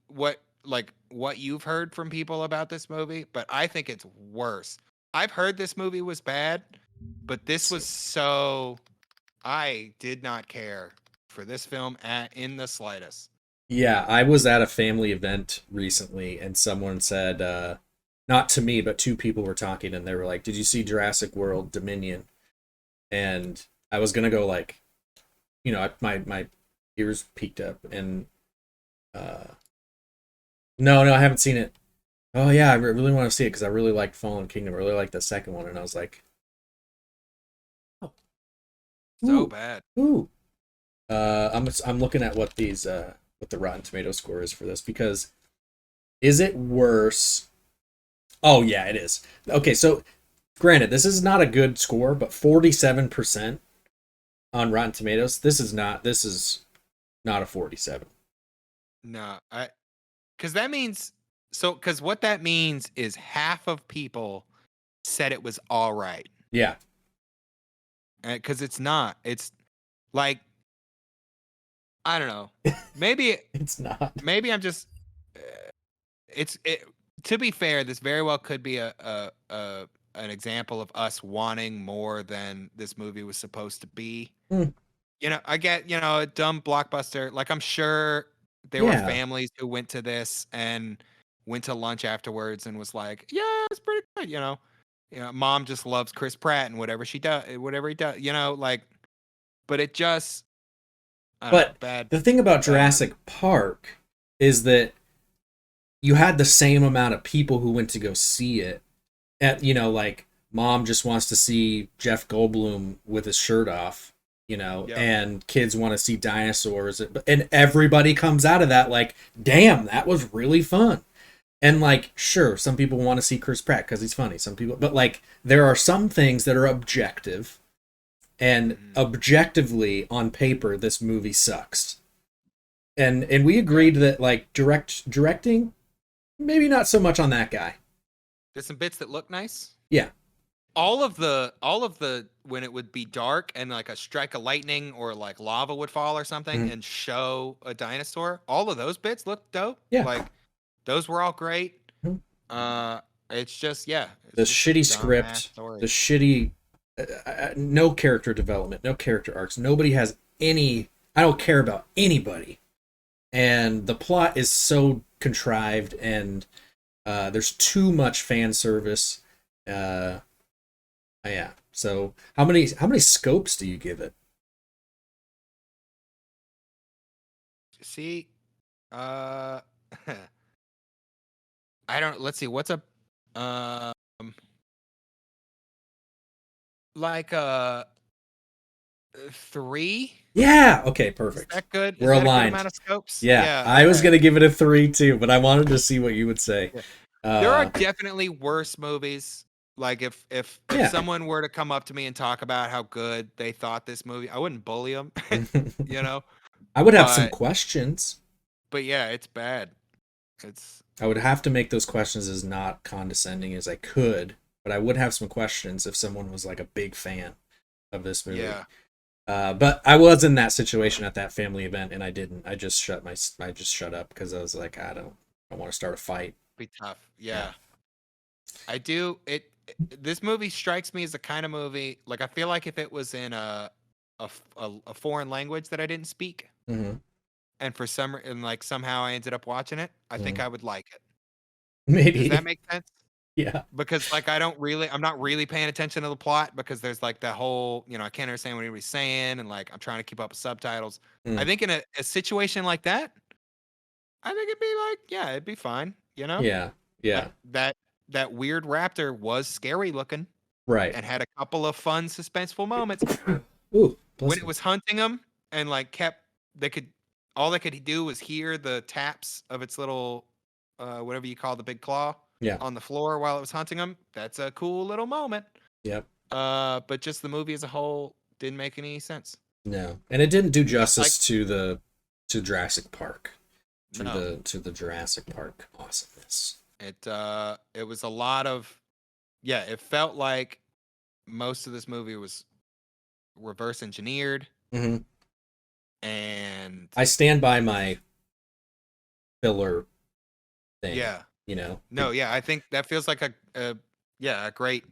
Speaker 3: what you've heard from people about this movie, but I think it's worse. I've heard this movie was bad, but this was I did not care for this film in the slightest.
Speaker 2: Yeah, I was at a family event recently, and someone said, not to me, but two people were talking, and they were like, "Did you see Jurassic World Dominion?" And I was gonna go like, my ears peaked up, and No, I haven't seen it. Oh yeah, I really want to see it because I really liked Fallen Kingdom. I really liked the second one, and I was like, oh,
Speaker 3: So
Speaker 2: ooh,
Speaker 3: bad.
Speaker 2: ooh. I'm looking at what what the Rotten Tomato score is for this, because is it worse? Oh yeah, it is. Okay, so granted, this is not a good score, but 47% on Rotten Tomatoes. This is not a 47.
Speaker 3: No, because that means because what that means is half of people said it was all right,
Speaker 2: Yeah,
Speaker 3: because it's not. It's like, I don't know. Maybe
Speaker 2: it's not.
Speaker 3: maybe I'm just. It's it. To be fair, this very well could be a an example of us wanting more than this movie was supposed to be.
Speaker 2: Hmm.
Speaker 3: I get, a dumb blockbuster. Like, I'm sure there were
Speaker 2: Yeah.
Speaker 3: families who went to this and went to lunch afterwards and was like, "Yeah, it's pretty good." Mom just loves Chris Pratt and whatever she does, whatever he does. Like, but it just, I don't know,
Speaker 2: But
Speaker 3: bad.
Speaker 2: the thing about
Speaker 3: bad movie.
Speaker 2: Jurassic Park is that you had the same amount of people who went to go see it. Like mom just wants to see Jeff Goldblum with his shirt off,
Speaker 3: Yeah.
Speaker 2: and kids want to see dinosaurs, and everybody comes out of that like, damn, that was really fun. And like, sure, some people want to see Chris Pratt because he's funny. Some people, but like, there are some things that are objective, and objectively on paper, this movie sucks. And we agreed that like directing, maybe not so much on that guy.
Speaker 3: There's some bits that look nice.
Speaker 2: Yeah.
Speaker 3: All of the when it would be dark and like a strike of lightning or like lava would fall or something
Speaker 2: Mhm.
Speaker 3: and show a dinosaur, all of those bits look dope.
Speaker 2: Yeah.
Speaker 3: Like, those were all great.
Speaker 2: Mhm.
Speaker 3: It's just, yeah,
Speaker 2: The
Speaker 3: it's just a
Speaker 2: shitty
Speaker 3: dumbass
Speaker 2: script,
Speaker 3: story.
Speaker 2: the shitty, no character development, no character arcs. Nobody has any. I don't care about anybody, and the plot is so contrived, and there's too much fan service. Yeah. So how many scopes do you give it?
Speaker 3: See, uh, I don't. Let's see. What's a like a 3?
Speaker 2: Yeah. Okay.
Speaker 3: Is
Speaker 2: Perfect.
Speaker 3: that good?
Speaker 2: We're
Speaker 3: Is that a good
Speaker 2: aligned.
Speaker 3: amount of scopes?
Speaker 2: Yeah.
Speaker 3: Yeah.
Speaker 2: I was
Speaker 3: Okay.
Speaker 2: gonna give it a 3 too, but I wanted to see what you would say.
Speaker 3: Yeah. There are
Speaker 2: Uh,
Speaker 3: definitely worse movies. Like, if
Speaker 2: yeah.
Speaker 3: someone were to come up to me and talk about how good they thought this movie, I wouldn't bully them, you know.
Speaker 2: I would have some
Speaker 3: But
Speaker 2: questions.
Speaker 3: yeah, it's bad. It's
Speaker 2: I would have to make those questions as not condescending as I could, but I would have some questions if someone was like a big fan of this movie.
Speaker 3: yeah,
Speaker 2: But I was in that situation at that family event, and I didn't. I just shut up because I was like, I want to start a fight.
Speaker 3: be tough. Yeah. I do. This movie strikes me as the kind of movie, like, I feel like if it was in a foreign language that I didn't speak,
Speaker 2: Mm-hmm.
Speaker 3: and like somehow I ended up watching it, I think I would like it.
Speaker 2: Maybe.
Speaker 3: Does that make sense?
Speaker 2: Yeah.
Speaker 3: Because, like, I'm not really paying attention to the plot because there's like that whole, I can't understand what anybody's saying, and like I'm trying to keep up with subtitles. I
Speaker 2: Mm.
Speaker 3: think in a situation like that, I think it'd be like, yeah, it'd be fine.
Speaker 2: Yeah. Yeah.
Speaker 3: That weird raptor was scary looking
Speaker 2: Right.
Speaker 3: and had a couple of fun suspenseful moments
Speaker 2: Ooh.
Speaker 3: when it was hunting them, and like all they could do was hear the taps of its little whatever you call the big claw
Speaker 2: Yeah.
Speaker 3: on the floor while it was hunting them. That's a cool little moment.
Speaker 2: Yep.
Speaker 3: But just the movie as a whole didn't make any sense.
Speaker 2: No, and it didn't do justice to Jurassic Park,
Speaker 3: No.
Speaker 2: to the Jurassic Park awesomeness.
Speaker 3: It was a lot of, yeah, it felt like most of this movie was reverse engineered,
Speaker 2: Mm-hmm.
Speaker 3: and
Speaker 2: I stand by my filler thing.
Speaker 3: yeah.
Speaker 2: No,
Speaker 3: I think that feels like a great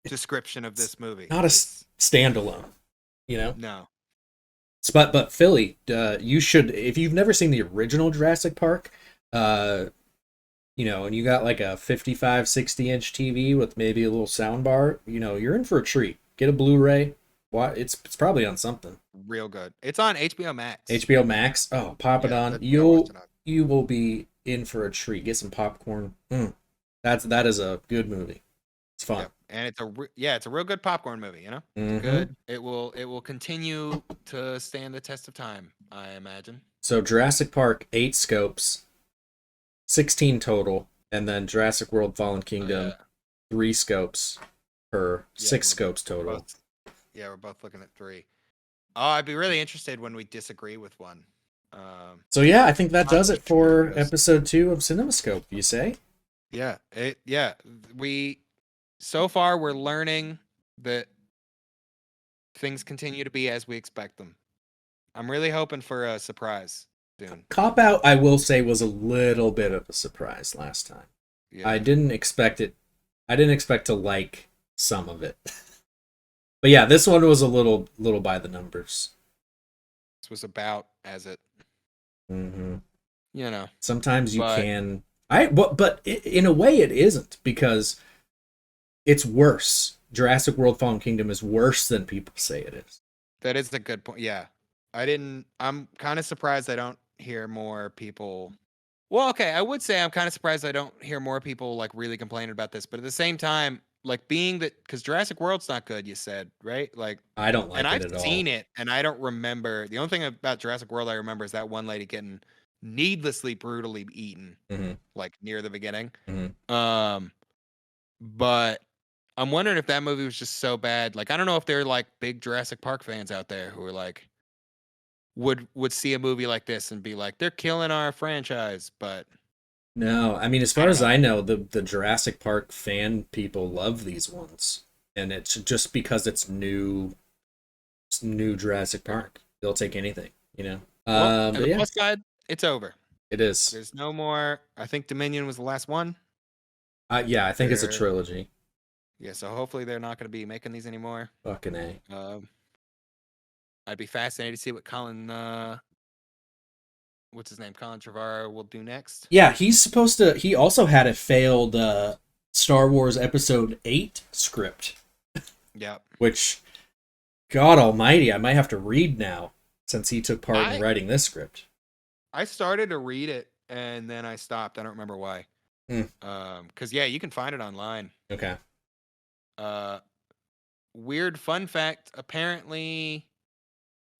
Speaker 3: description of this movie.
Speaker 2: not a standalone.
Speaker 3: No.
Speaker 2: But Philly, you should, if you've never seen the original Jurassic Park, and you got like a 55, 60-inch TV with maybe a little sound bar, you're in for a treat. Get a Blu-ray. It's probably on something.
Speaker 3: real good. It's on HBO Max.
Speaker 2: HBO Max. Oh, pop it on. You will be in for a treat. Get some popcorn. That is a good movie. It's fun.
Speaker 3: Yep. And it's a real good popcorn movie. You know, it's good. It will continue to stand the test of time, I imagine.
Speaker 2: So Jurassic Park 8 scopes, 16 total, and then Jurassic World: Fallen Kingdom 3 scopes per 6 scopes total.
Speaker 3: We're both looking at 3. Oh, I'd be really interested when we disagree with one.
Speaker 2: So yeah, I think that does it for episode 2 of CinemaScope. You say?
Speaker 3: Yeah. So far we're learning that things continue to be as we expect them. I'm really hoping for a surprise soon.
Speaker 2: Cop Out, I will say, was a little bit of a surprise last time. Yeah. I didn't expect it. I didn't expect to like some of it. But yeah, this one was a little by the numbers.
Speaker 3: This was about as it.
Speaker 2: Mm-hmm.
Speaker 3: You know.
Speaker 2: Sometimes you can. But in a way it isn't, because it's worse. Jurassic World: Fallen Kingdom is worse than people say it is.
Speaker 3: That is a good point. Yeah. I'm kind of surprised I don't hear more people. Well, okay, I would say I'm kind of surprised I don't hear more people like really complaining about this, but at the same time, like being that, because Jurassic World's not good, you said, right? Like,
Speaker 2: I don't like it at all.
Speaker 3: And I've seen it, and I don't remember. The only thing about Jurassic World I remember is that one lady getting needlessly brutally eaten, like near the beginning. But I'm wondering if that movie was just so bad. Like, I don't know if there are like big Jurassic Park fans out there who are like would see a movie like this and be like, they're killing our franchise. But
Speaker 2: no, I mean, as far as I know, the Jurassic Park fan people love these ones, and it's just because it's new Jurassic Park. They'll take anything, you know.
Speaker 3: Well, the plus side, it's over.
Speaker 2: It is.
Speaker 3: There's no more. I think Dominion was the last one.
Speaker 2: Yeah, I think it's a trilogy.
Speaker 3: Yeah, so hopefully they're not going to be making these anymore.
Speaker 2: Fucking A.
Speaker 3: I'd be fascinated to see what Colin, what's his name? Colin Trevorrow will do next.
Speaker 2: Yeah, he's supposed to. He also had a failed Star Wars Episode 8 script.
Speaker 3: Yep.
Speaker 2: Which, God Almighty, I might have to read now since he took part in writing this script.
Speaker 3: I started to read it and then I stopped. I don't remember why. Because you can find it online.
Speaker 2: Okay.
Speaker 3: Weird fun fact. Apparently,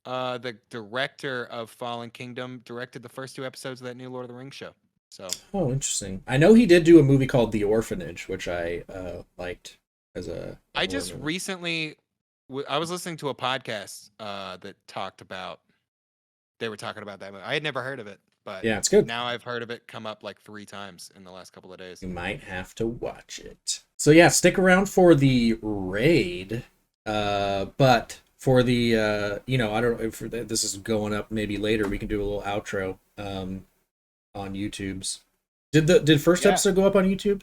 Speaker 3: the director of Fallen Kingdom directed the first 2 episodes of that new Lord of the Rings show. So.
Speaker 2: Oh, interesting. I know he did do a movie called The Orphanage, which I liked as a.
Speaker 3: I just recently, I was listening to a podcast that talked about. They were talking about that movie. I had never heard of it, but
Speaker 2: yeah, it's good.
Speaker 3: Now I've heard of it come up like 3 times in the last couple of days.
Speaker 2: You might have to watch it. So yeah, stick around for the raid. But for the I don't know if this is going up maybe later. We can do a little outro on YouTube's. Did first episode go up on YouTube?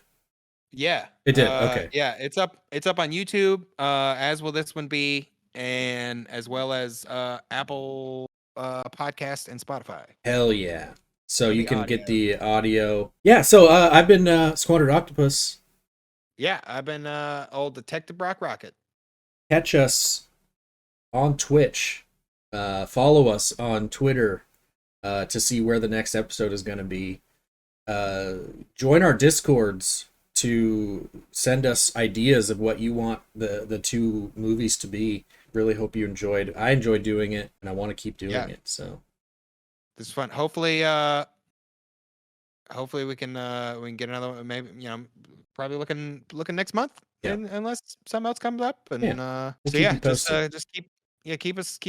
Speaker 3: Yeah,
Speaker 2: it did. Okay.
Speaker 3: Yeah, it's up on YouTube. As will this one be, and as well as Apple Podcast and Spotify.
Speaker 2: Hell yeah! So you can get the audio. Yeah. So I've been Squandered Octopus.
Speaker 3: Yeah, I've been old Detective Brock Rocket.
Speaker 2: Catch us on Twitch. Follow us on Twitter to see where the next episode is going to be. Join our Discords to send us ideas of what you want the 2 movies to be. Really hope you enjoyed. I enjoyed doing it, and I want to keep doing it. So
Speaker 3: this is fun. Hopefully we can get another one. Maybe probably looking next month, unless something else comes up. And keep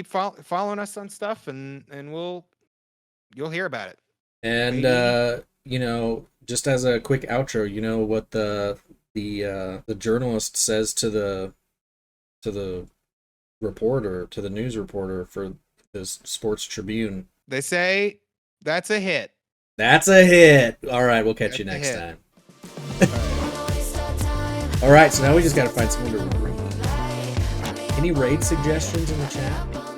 Speaker 3: following us on stuff, and you'll hear about it.
Speaker 2: And just as a quick outro, you know what the journalist says to the reporter, to the news reporter for the Sports Tribune.
Speaker 3: They say that's a hit.
Speaker 2: That's a hit. All right, we'll catch you next time. All right, so now we just got to find someone to raid. Any raid suggestions in the chat?